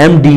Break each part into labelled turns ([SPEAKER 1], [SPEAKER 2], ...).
[SPEAKER 1] MD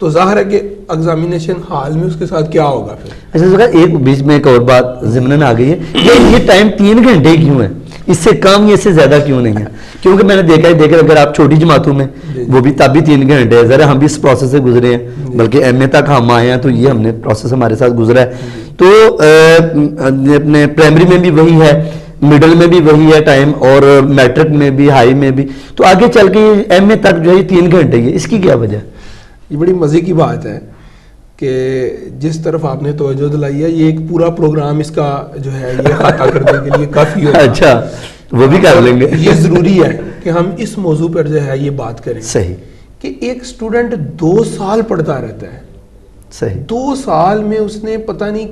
[SPEAKER 2] تو ظاہر ہے کہ ایگزامینیشن ہال میں اس کے ساتھ کیا ہوگا پھر.
[SPEAKER 1] اچھا ایک بیچ میں ایک اور بات ضمناً آ گئی ہے، یہ ٹائم 3 گھنٹے کیوں ہے؟ اس سے کم یا اس سے زیادہ کیوں نہیں ہے؟ کیونکہ میں نے دیکھا اگر آپ چھوٹی جماعتوں میں وہ بھی تب بھی 3 گھنٹے ہے. ذرا ہم بھی اس پروسیس سے گزرے ہیں، بلکہ ایم اے تک ہم آئے ہیں تو یہ ہم نے پروسیس ہمارے ساتھ گزرا ہے. تو اپنے پرائمری میں بھی وہی ہے، مڈل میں بھی وہی ہے ٹائم، اور میٹرک میں بھی، ہائی میں بھی. تو آگے چل کے ایم اے تک جو ہے 3 گھنٹے ہے، اس کی کیا وجہ؟
[SPEAKER 2] یہ بڑی مزے کی بات ہے کہ جس طرف آپ نے توجہ دلائی ہے، یہ ایک پورا پروگرام اس کا جو ہے یہ احاطہ کرنے کے لیے کافی ہوگا.
[SPEAKER 1] اچھا وہ بھی کر لیں گے.
[SPEAKER 2] یہ ضروری ہے کہ ہم اس موضوع پر جو ہے یہ بات کریں.
[SPEAKER 1] صحیح.
[SPEAKER 2] کہ ایک اسٹوڈنٹ 2 سال پڑھتا رہتا ہے.
[SPEAKER 1] صحیح.
[SPEAKER 2] 2 سال میں اس نے پتہ نہیں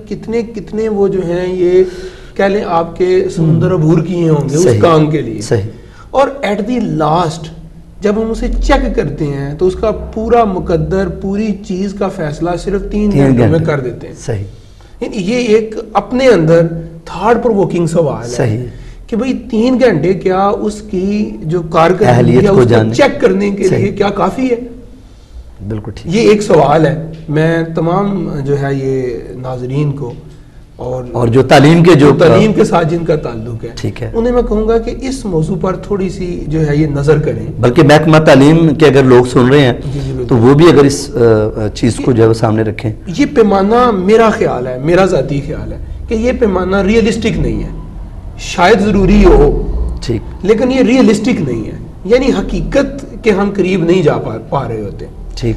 [SPEAKER 2] کتنے وہ جو ہیں یہ کہہ لیں آپ کے سمندر عبور کیے ہوں گے اس کام کے لیے.
[SPEAKER 1] صحیح. اور
[SPEAKER 2] ایٹ دی لاسٹ جب ہم اسے چیک کرتے ہیں تو اس کا پورا مقدر، پوری چیز کا فیصلہ صرف 3 گھنٹوں میں کر دیتے ہیں.
[SPEAKER 1] صحیح.
[SPEAKER 2] یہ ایک اپنے اندر تھاٹ پرووکنگ سوال ہے.
[SPEAKER 1] صحیح.
[SPEAKER 2] کہ بھئی 3 گھنٹے کیا اس کی جو کارکردگی ہے اس کو چیک کرنے کے لیے کیا کافی ہے؟
[SPEAKER 1] بالکل ٹھیک.
[SPEAKER 2] یہ ایک سوال ہے. میں تمام جو ہے یہ ناظرین کو اور
[SPEAKER 1] جو تعلیم کے
[SPEAKER 2] ساتھ جن کا تعلق ہے،
[SPEAKER 1] ٹھیک ہے،
[SPEAKER 2] انہیں میں کہوں گا کہ اس موضوع پر تھوڑی سی جو ہے یہ نظر کریں.
[SPEAKER 1] بلکہ محکمہ تعلیم کے اگر لوگ سن رہے ہیں تو وہ بھی اگر اس چیز کو جو ہے سامنے رکھیں.
[SPEAKER 2] یہ پیمانہ میرا خیال ہے، میرا ذاتی خیال ہے کہ یہ پیمانہ ریئلسٹک نہیں ہے. شاید ضروری ہو
[SPEAKER 1] ٹھیک،
[SPEAKER 2] لیکن یہ ریئلسٹک نہیں ہے، یعنی حقیقت کے ہم قریب نہیں جا پا رہے ہوتے.
[SPEAKER 1] ٹھیک.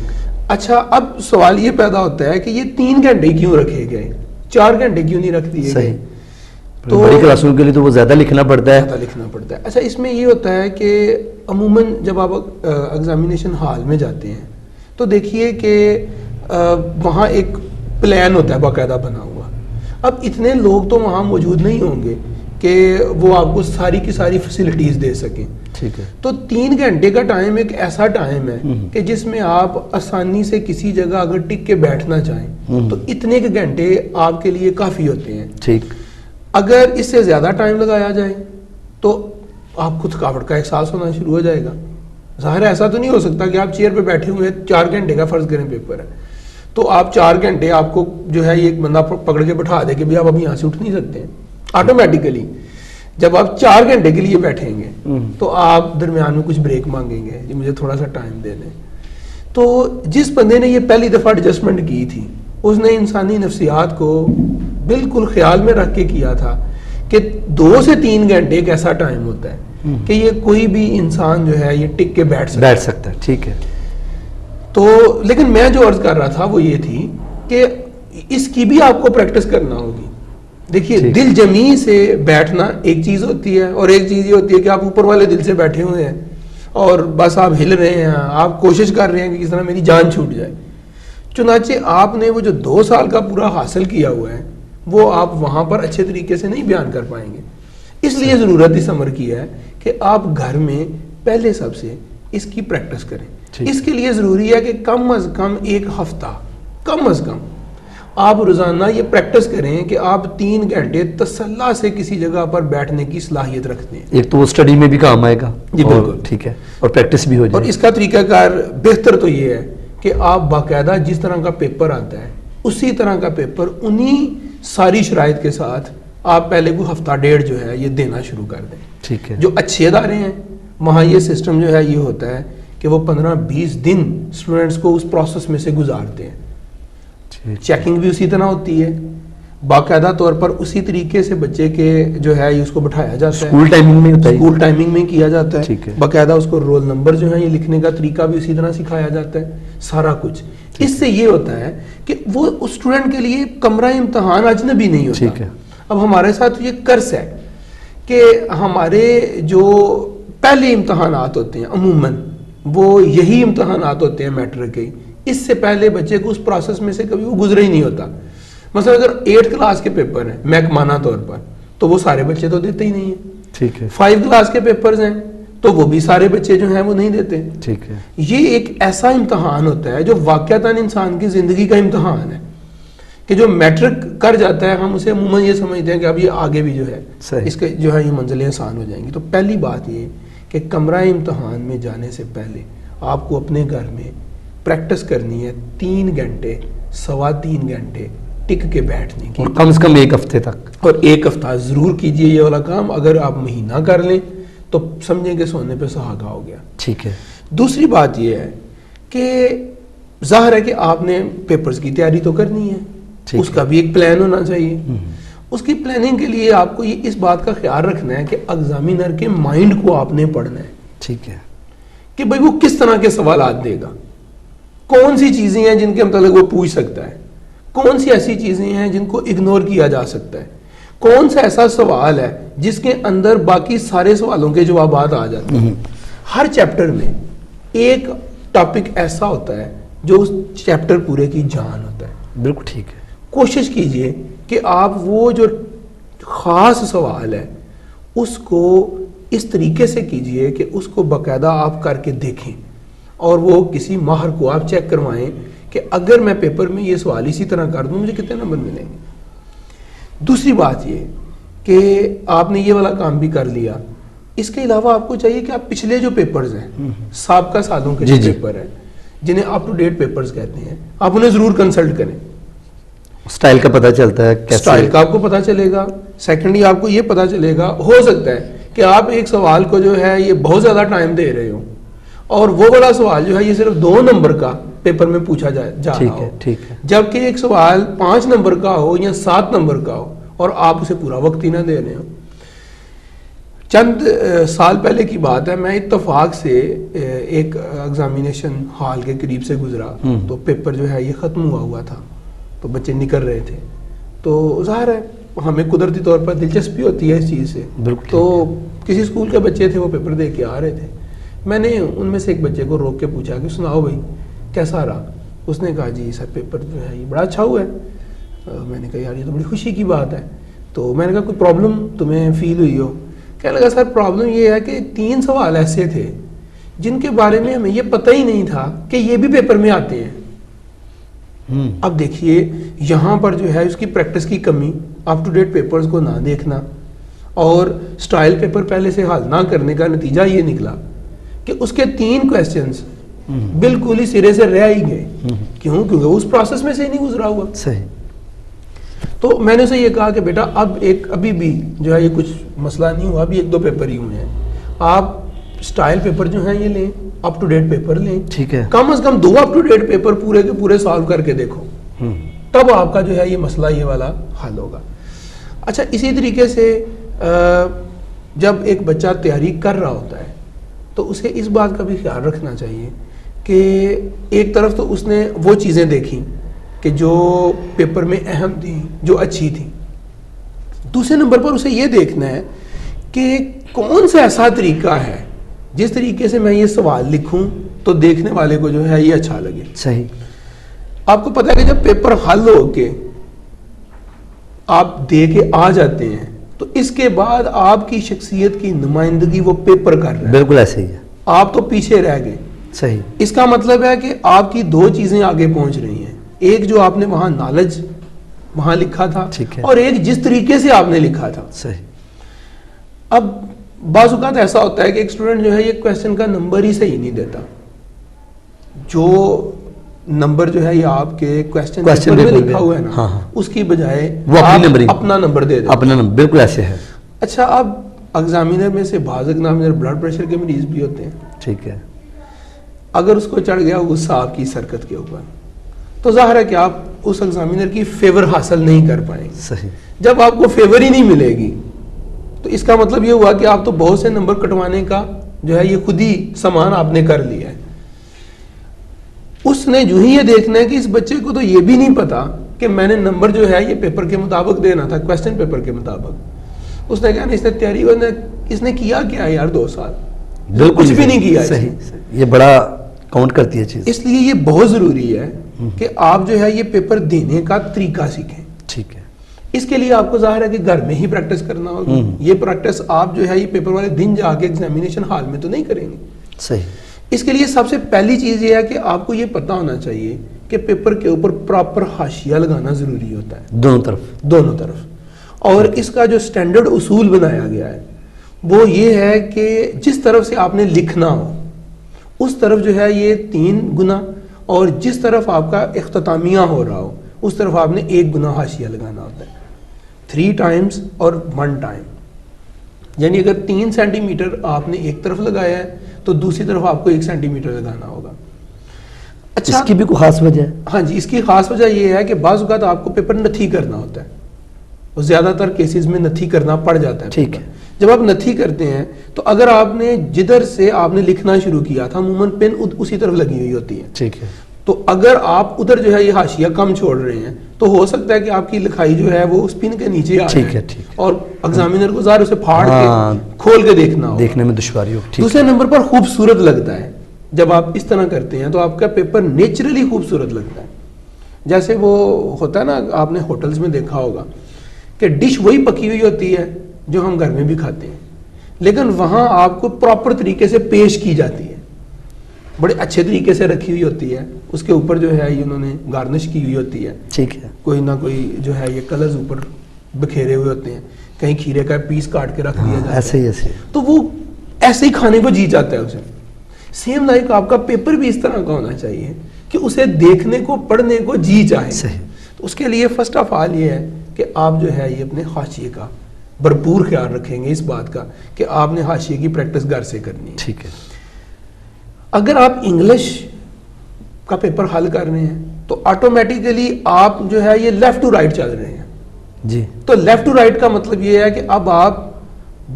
[SPEAKER 2] اچھا اب سوال یہ پیدا ہوتا ہے کہ یہ 3 گھنٹے کیوں رکھے گئے، 4 گھنٹے کیوں نہیں رکھ دیے گئے؟
[SPEAKER 1] تو بڑی کلاسوں کے لیے تو وہ زیادہ لکھنا پڑتا ہے.
[SPEAKER 2] اچھا اس میں یہ ہوتا ہے کہ عموماً جب آپ ایگزامینیشن ہال میں جاتے ہیں تو دیکھیے کہ وہاں ایک پلان ہوتا ہے باقاعدہ بنا ہوا. اب اتنے لوگ تو وہاں موجود نہیں ہوں گے کہ وہ آپ کو ساری کی ساری فیسلٹیز دے سکیں.
[SPEAKER 1] ٹھیک ہے.
[SPEAKER 2] تو 3 گھنٹے کا ٹائم ایک ایسا ٹائم ہے کہ جس میں آپ آسانی سے کسی جگہ اگر ٹک کے بیٹھنا چاہیں تو اتنے کے گھنٹے آپ کے لیے کافی ہوتے ہیں.
[SPEAKER 1] ٹھیک.
[SPEAKER 2] اگر اس سے زیادہ ٹائم لگایا جائے تو آپ کو تھکاوٹ کا احساس ہونا شروع ہو جائے گا. ظاہر ہے ایسا تو نہیں ہو سکتا کہ آپ چیئر پہ بیٹھے ہوئے 4 گھنٹے کا فرض کریں پیپر ہے تو آپ 4 گھنٹے آپ کو جو ہے یہ ایک بندہ پکڑ کے بٹھا دے کہ بھی آپ ابھی یہاں سے اٹھ نہیں سکتے ہیں. آٹومیٹیکلی جب آپ 4 گھنٹے کے لیے بیٹھیں گے تو آپ درمیان میں کچھ بریک مانگیں گے کہ مجھے تھوڑا سا ٹائم دے دیں. تو جس بندے نے یہ پہلی دفعہ ایڈجسٹمنٹ کی تھی اس نے انسانی نفسیات کو بالکل خیال میں رکھ کے کیا تھا کہ 2 سے 3 گھنٹے ایک ایسا ٹائم ہوتا ہے کہ یہ کوئی بھی انسان جو ہے یہ ٹک کے بیٹھ سکتا ہے.
[SPEAKER 1] ٹھیک ہے.
[SPEAKER 2] تو لیکن میں جو عرض کر رہا تھا وہ یہ تھی کہ اس کی بھی آپ کو پریکٹس کرنا ہوگی. دیکھیے دل جمی سے بیٹھنا ایک چیز ہوتی ہے اور ایک چیز یہ ہوتی ہے کہ آپ اوپر والے دل سے بیٹھے ہوئے ہیں اور بس آپ ہل رہے ہیں، آپ کوشش کر رہے ہیں کہ کس طرح میری جان چھوٹ جائے. چنانچہ آپ نے وہ جو 2 سال کا پورا حاصل کیا ہوا ہے وہ آپ وہاں پر اچھے طریقے سے نہیں بیان کر پائیں گے. اس لیے ضرورت اس عمر کی ہے کہ آپ گھر میں پہلے سب سے اس کی پریکٹس کریں. اس کے لیے ضروری ہے کہ کم از کم 1 ہفتہ کم از کم آپ روزانہ یہ پریکٹس کریں کہ آپ 3 گھنٹے تسلح سے کسی جگہ پر بیٹھنے کی صلاحیت رکھتے ہیں.
[SPEAKER 1] ایک تو وہ اسٹڈی میں بھی کام آئے گا.
[SPEAKER 2] جی بالکل
[SPEAKER 1] ٹھیک ہے. اور پریکٹس بھی ہو جائے.
[SPEAKER 2] اور اس کا طریقہ کار بہتر تو یہ ہے کہ آپ باقاعدہ جس طرح کا پیپر آتا ہے اسی طرح کا پیپر انہی ساری شرائط کے ساتھ آپ پہلے کوئی ہفتہ 1.5 جو ہے یہ دینا شروع کر دیں.
[SPEAKER 1] ٹھیک ہے.
[SPEAKER 2] جو اچھے ادارے ہیں وہاں یہ سسٹم جو ہے یہ ہوتا ہے کہ وہ 15-20 دن اسٹوڈنٹس کو اس پروسیس میں سے گزارتے ہیں. چیکنگ بھی اسی طرح ہوتی ہے، باقاعدہ طور پر اسی طریقے سے بچے کے جو ہے اس کو بٹھایا جاتا ہے.
[SPEAKER 1] اسکول ٹائمنگ میں ہوتا ہے.
[SPEAKER 2] اسکول ٹائمنگ میں کیا جاتا ہے. باقاعدہ اس کو رول نمبر جو ہے یہ لکھنے کا طریقہ بھی اسی طرح سکھایا جاتا ہے. سارا کچھ اس سے یہ ہوتا ہے کہ وہ اسٹوڈنٹ کے لیے کمرہ امتحان اجنبی نہیں ہوتا.
[SPEAKER 1] ٹھیک ہے.
[SPEAKER 2] اب ہمارے ساتھ یہ قرض ہے کہ ہمارے جو پہلے امتحانات ہوتے ہیں عموماً وہ یہی امتحانات ہوتے ہیں میٹرک کے. اس سے پہلے بچے کو اس پروسیس میں سے کبھی وہ گزرا ہی نہیں ہوتا. مثلا اگر 8 کلاس کے پیپر ہیں محکمانہ طور پر تو وہ سارے بچے تو دیتے ہی نہیں ہیں.
[SPEAKER 1] ٹھیک ہے.
[SPEAKER 2] 5 کلاس کے پیپرز ہیں تو وہ بھی سارے بچے جو ہیں وہ نہیں دیتے.
[SPEAKER 1] ٹھیک ہے.
[SPEAKER 2] یہ ایک ایسا امتحان ہوتا ہے جو واقعتاً انسان کی زندگی کا امتحان ہے کہ جو میٹرک کر جاتا ہے ہم اسے عموماً یہ سمجھتے ہیں کہ اب یہ آگے بھی جو ہے اس کے جو ہے یہ منزلیں آسان ہو جائیں گی. تو پہلی بات یہ کہ کمرہ امتحان میں جانے سے پہلے آپ کو اپنے گھر میں پریکٹس کرنی ہے 3 گھنٹے 3.25 گھنٹے ٹک کے بیٹھنے کی،
[SPEAKER 1] اور کم از کم 1 ہفتے تک،
[SPEAKER 2] اور 1 ہفتہ ضرور کیجئے یہ والا کام. اگر آپ مہینہ کر لیں تو سمجھیں کہ سونے پہ سہاگا ہو گیا.
[SPEAKER 1] ٹھیک ہے.
[SPEAKER 2] دوسری بات یہ ہے کہ ظاہر ہے کہ آپ نے پیپرز کی تیاری تو کرنی ہے،
[SPEAKER 1] ٹھیک
[SPEAKER 2] اس کا بھی ایک پلان ہونا چاہیے. اس کی پلاننگ کے لیے آپ کو یہ اس بات کا خیال رکھنا ہے کہ ایگزامینر کے مائنڈ کو آپ نے پڑھنا ہے.
[SPEAKER 1] ٹھیک ہے.
[SPEAKER 2] کہ بھئی وہ کس طرح کے سوالات دے گا، کون سی چیزیں ہیں جن کے متعلق وہ پوچھ سکتا ہے، کون سی ایسی چیزیں ہیں جن کو اگنور کیا جا سکتا ہے، کون سا ایسا سوال ہے جس کے اندر باقی سارے سوالوں کے جوابات آ جاتے ہیں. ہر چیپٹر میں ایک ٹاپک ایسا ہوتا ہے جو اس چیپٹر پورے کی جان ہوتا ہے.
[SPEAKER 1] بالکل ٹھیک ہے.
[SPEAKER 2] کوشش کیجئے کہ آپ وہ جو خاص سوال ہے اس کو اس طریقے سے کیجئے کہ اس کو باقاعدہ آپ کر کے دیکھیں، اور وہ کسی ماہر کو آپ چیک کروائیں کہ اگر میں پیپر میں یہ سوال اسی طرح کر دوں مجھے کتنے نمبر ملیں گے. دوسری بات یہ کہ آپ نے یہ والا کام بھی کر لیا. اس کے علاوہ آپ کو چاہیے کہ آپ پچھلے جو پیپرز ہیں، سابقہ سالوں کے جو پیپر ہیں جنہیں اپ ٹو ڈیٹ پیپرز کہتے ہیں، آپ انہیں ضرور کنسلٹ کریں.
[SPEAKER 1] سٹائل کا پتہ چلتا ہے کیسے،
[SPEAKER 2] سٹائل کا آپ کو پتہ چلے گا. سیکنڈلی آپ کو یہ پتہ چلے گا، ہو سکتا ہے کہ آپ ایک سوال کو جو ہے یہ بہت زیادہ ٹائم دے رہے ہو اور وہ والا سوال جو ہے یہ صرف 2 نمبر کا پیپر میں پوچھا جا رہا ہو، جبکہ ایک سوال 5 نمبر کا ہو یا 7 نمبر کا ہو اور آپ اسے پورا وقت ہی نہ دے رہے ہو. چند سال پہلے کی بات ہے، میں اتفاق سے ایک ایگزامینیشن ہال کے قریب سے گزرا تو پیپر جو ہے یہ ختم ہوا تھا تو بچے نکل رہے تھے. تو ظاہر ہے ہمیں قدرتی طور پر دلچسپی ہوتی ہے اس چیز سے، تو کسی اسکول کے بچے تھے وہ پیپر دے کے آ رہے تھے. میں نے ان میں سے ایک بچے کو روک کے پوچھا کہ سناؤ بھائی کیسا رہا. اس نے کہا جی سر پیپر جو ہے یہ بڑا اچھا ہوا ہے. میں نے کہا یار یہ تو بڑی خوشی کی بات ہے. تو میں نے کہا کوئی پرابلم تمہیں فیل ہوئی ہو؟ کہنے لگا سر پرابلم یہ ہے کہ 3 سوال ایسے تھے جن کے بارے میں ہمیں یہ پتہ ہی نہیں تھا کہ یہ بھی پیپر میں آتے ہیں. اب دیکھیے یہاں پر جو ہے اس کی پریکٹس کی کمی، اپ ٹو ڈیٹ پیپرز کو نہ دیکھنا اور سٹائل پیپر پہلے سے حل نہ کرنے کا نتیجہ یہ نکلا کہ اس کے 3 کویسچنز بالکل ہی سرے سے رہ ہی گئے. کیوں؟ کیونکہ اس پروسیس میں سے ہی نہیں گزرا ہوا.
[SPEAKER 1] صحیح.
[SPEAKER 2] تو میں نے اسے یہ کہا کہ بیٹا ابھی بھی جو ہے یہ کچھ مسئلہ نہیں ہوا، ابھی 1-2 پیپر ہی ہوئے ہیں، آپ سٹائل پیپر جو ہیں یہ لیں، اپ ٹو ڈیٹ پیپر لیں.
[SPEAKER 1] ٹھیک ہے.
[SPEAKER 2] کم از کم 2 اپ ٹو ڈیٹ پیپر پورے کے پورے سالو کر کے دیکھو، تب آپ کا جو ہے یہ مسئلہ یہ والا حل ہوگا. اچھا اسی طریقے سے جب ایک بچہ تیاری کر رہا ہوتا ہے تو اسے اس بات کا بھی خیال رکھنا چاہیے کہ ایک طرف تو اس نے وہ چیزیں دیکھیں کہ جو پیپر میں اہم تھیں، جو اچھی تھیں. دوسرے نمبر پر اسے یہ دیکھنا ہے کہ کون سا ایسا طریقہ ہے جس طریقے سے میں یہ سوال لکھوں تو دیکھنے والے کو جو ہے یہ اچھا لگے.
[SPEAKER 1] صحیح.
[SPEAKER 2] آپ کو پتہ ہے کہ جب پیپر حل ہو کے آپ دے کے آ جاتے ہیں تو اس کے بعد آپ کی شخصیت کی نمائندگی وہ پیپر کر رہا ہے.
[SPEAKER 1] بالکل ایسے ہی ہے.
[SPEAKER 2] آپ تو پیچھے رہ گئے.
[SPEAKER 1] صحیح.
[SPEAKER 2] اس کا مطلب ہے کہ آپ کی 2 چیزیں آگے پہنچ رہی ہیں، ایک جو آپ نے وہاں نالج وہاں لکھا تھا اور ایک جس طریقے سے آپ نے لکھا تھا.
[SPEAKER 1] صحیح.
[SPEAKER 2] اب بعض اوقات ایسا ہوتا ہے کہ ایک اسٹوڈنٹ جو ہے یہ کویسچن کا نمبر ہی صحیح نہیں دیتا. جو نمبر جو ہے یہ آپ کے کویسچن میں لکھا ہوا ہے نا اس کی بجائے وہ اپنا نمبر دے دیتا.
[SPEAKER 1] اپنا نمبر بالکل ایسے ہے.
[SPEAKER 2] اچھا اب ایگزامینر میں سے بعض ایگزامینر بلڈ پریشر کے مریض بھی ہوتے ہیں.
[SPEAKER 1] ٹھیک ہے.
[SPEAKER 2] اگر اس کو چڑھ گیا غصہ آپ کی سرکت کے اوپر تو ظاہر ہے کہ آپ اس ایگزامینر کی فیور حاصل نہیں کر پائیں گے.
[SPEAKER 1] صحیح.
[SPEAKER 2] جب آپ کو فیور ہی نہیں ملے گی تو اس کا مطلب یہ ہوا کہ آپ تو بہت سے نمبر کٹوانے کا جو ہے یہ خود ہی سامان آپ نے کر لیا ہے. اس نے جو ہی یہ دیکھنا ہے کہ اس بچے کو تو یہ بھی نہیں پتا کہ میں نے نمبر جو ہے یہ پیپر کے مطابق دینا تھا، کویسچن پیپر کے مطابق. اس نے کہا اس نے تیاری اس نے کیا کیا ہے یار 2 سال کچھ بھی نہیں کیا.
[SPEAKER 1] صحیح. یہ بڑا کاؤنٹ کرتی ہے چیز.
[SPEAKER 2] اس لیے یہ بہت ضروری ہے کہ آپ جو ہے یہ پیپر دینے کا طریقہ سیکھیں.
[SPEAKER 1] ٹھیک ہے.
[SPEAKER 2] اس کے لیے آپ کو ظاہر ہے کہ گھر میں ہی پریکٹس کرنا ہوگی. یہ پریکٹس آپ جو ہے یہ پیپر والے دن جا کے ایگزامینیشن ہال میں تو نہیں کریں گے.
[SPEAKER 1] صحیح.
[SPEAKER 2] اس کے لیے سب سے پہلی چیز یہ ہے کہ آپ کو یہ پتہ ہونا چاہیے کہ پیپر کے اوپر پراپر حاشیہ لگانا ضروری ہوتا ہے دونوں طرف. اور اس کا جو سٹینڈرڈ اصول بنایا گیا ہے وہ یہ ہے کہ جس طرف سے آپ نے لکھنا ہو اس طرف جو ہے یہ 3 گنا اور جس طرف آپ کا اختتامیہ ہو رہا ہو اس طرف آپ نے 1 گنا حاشیہ لگانا ہوتا ہے, 3 ٹائمز اور 1 ٹائم. یعنی اگر 3 سینٹی میٹر آپ نے ایک طرف لگایا ہے تو دوسری طرف آپ کو 1 سینٹی میٹر لگانا ہوگا.
[SPEAKER 1] اچھا, اس کی بھی کوئی خاص وجہ ہے؟
[SPEAKER 2] ہاں جی, اس کی خاص وجہ یہ ہے کہ بعض اوقات آپ کو پیپر نتھی کرنا ہوتا ہے, اور زیادہ تر کیسز میں نتھی کرنا پڑ جاتا ہے.
[SPEAKER 1] ٹھیک ہے.
[SPEAKER 2] جب آپ نتھی کرتے ہیں تو اگر آپ نے جدھر سے آپ نے لکھنا شروع کیا تھا عموماً پن اسی طرف لگی ہوئی ہوتی ہے.
[SPEAKER 1] ٹھیک ہے.
[SPEAKER 2] تو اگر آپ ادھر جو ہے یہ حاشیہ کم چھوڑ رہے ہیں تو ہو سکتا ہے کہ آپ کی لکھائی جو ہے وہ اس پن کے نیچے آ جائے, اور ایگزامینر کو ظاہر اسے پھاڑ کے کھول کے دیکھنا ہوگا,
[SPEAKER 1] دیکھنے میں دشواری ہوگی.
[SPEAKER 2] دوسرے نمبر پر خوبصورت لگتا ہے. جب آپ اس طرح کرتے ہیں تو آپ کا پیپر نیچرلی خوبصورت لگتا ہے. جیسے وہ ہوتا ہے نا, آپ نے ہوٹلز میں دیکھا ہوگا کہ ڈش وہی پکی ہوئی ہوتی ہے جو ہم گھر میں بھی کھاتے ہیں, لیکن وہاں آپ کو پراپر طریقے سے پیش کی جاتی ہے, بڑے اچھے طریقے سے رکھی ہوئی ہوتی ہے, اس کے اوپر جو ہے یہ انہوں نے گارنش کی ہوئی ہوتی ہے.
[SPEAKER 1] ٹھیک ہے.
[SPEAKER 2] کوئی نہ کوئی جو ہے یہ کلرز اوپر بکھیرے ہوئے ہوتے ہیں, کہیں کھیرے کا پیس کاٹ کے رکھ دیا جاتا ہے,
[SPEAKER 1] ایسے ہی ایسے, تو
[SPEAKER 2] وہ ایسے ہی کھانے کو جی جاتا ہے اسے. سیم لائک آپ کا پیپر بھی اس طرح کا ہونا چاہیے کہ اسے دیکھنے کو پڑھنے کو جی چاہے. تو اس کے لیے فرسٹ آف آل یہ ہے کہ آپ جو ہے یہ اپنے حاشیے کا بھرپور خیال رکھیں گے, اس بات کا کہ آپ نے حاشیے کی پریکٹس گھر سے کرنی ہے.
[SPEAKER 1] ٹھیک ہے.
[SPEAKER 2] اگر آپ انگلش کا پیپر حل کر رہے ہیں تو آٹومیٹیکلی آپ جو ہے یہ لیفٹ ٹو رائٹ چل رہے ہیں
[SPEAKER 1] جی.
[SPEAKER 2] تو لیفٹ ٹو رائٹ کا مطلب یہ ہے کہ اب آپ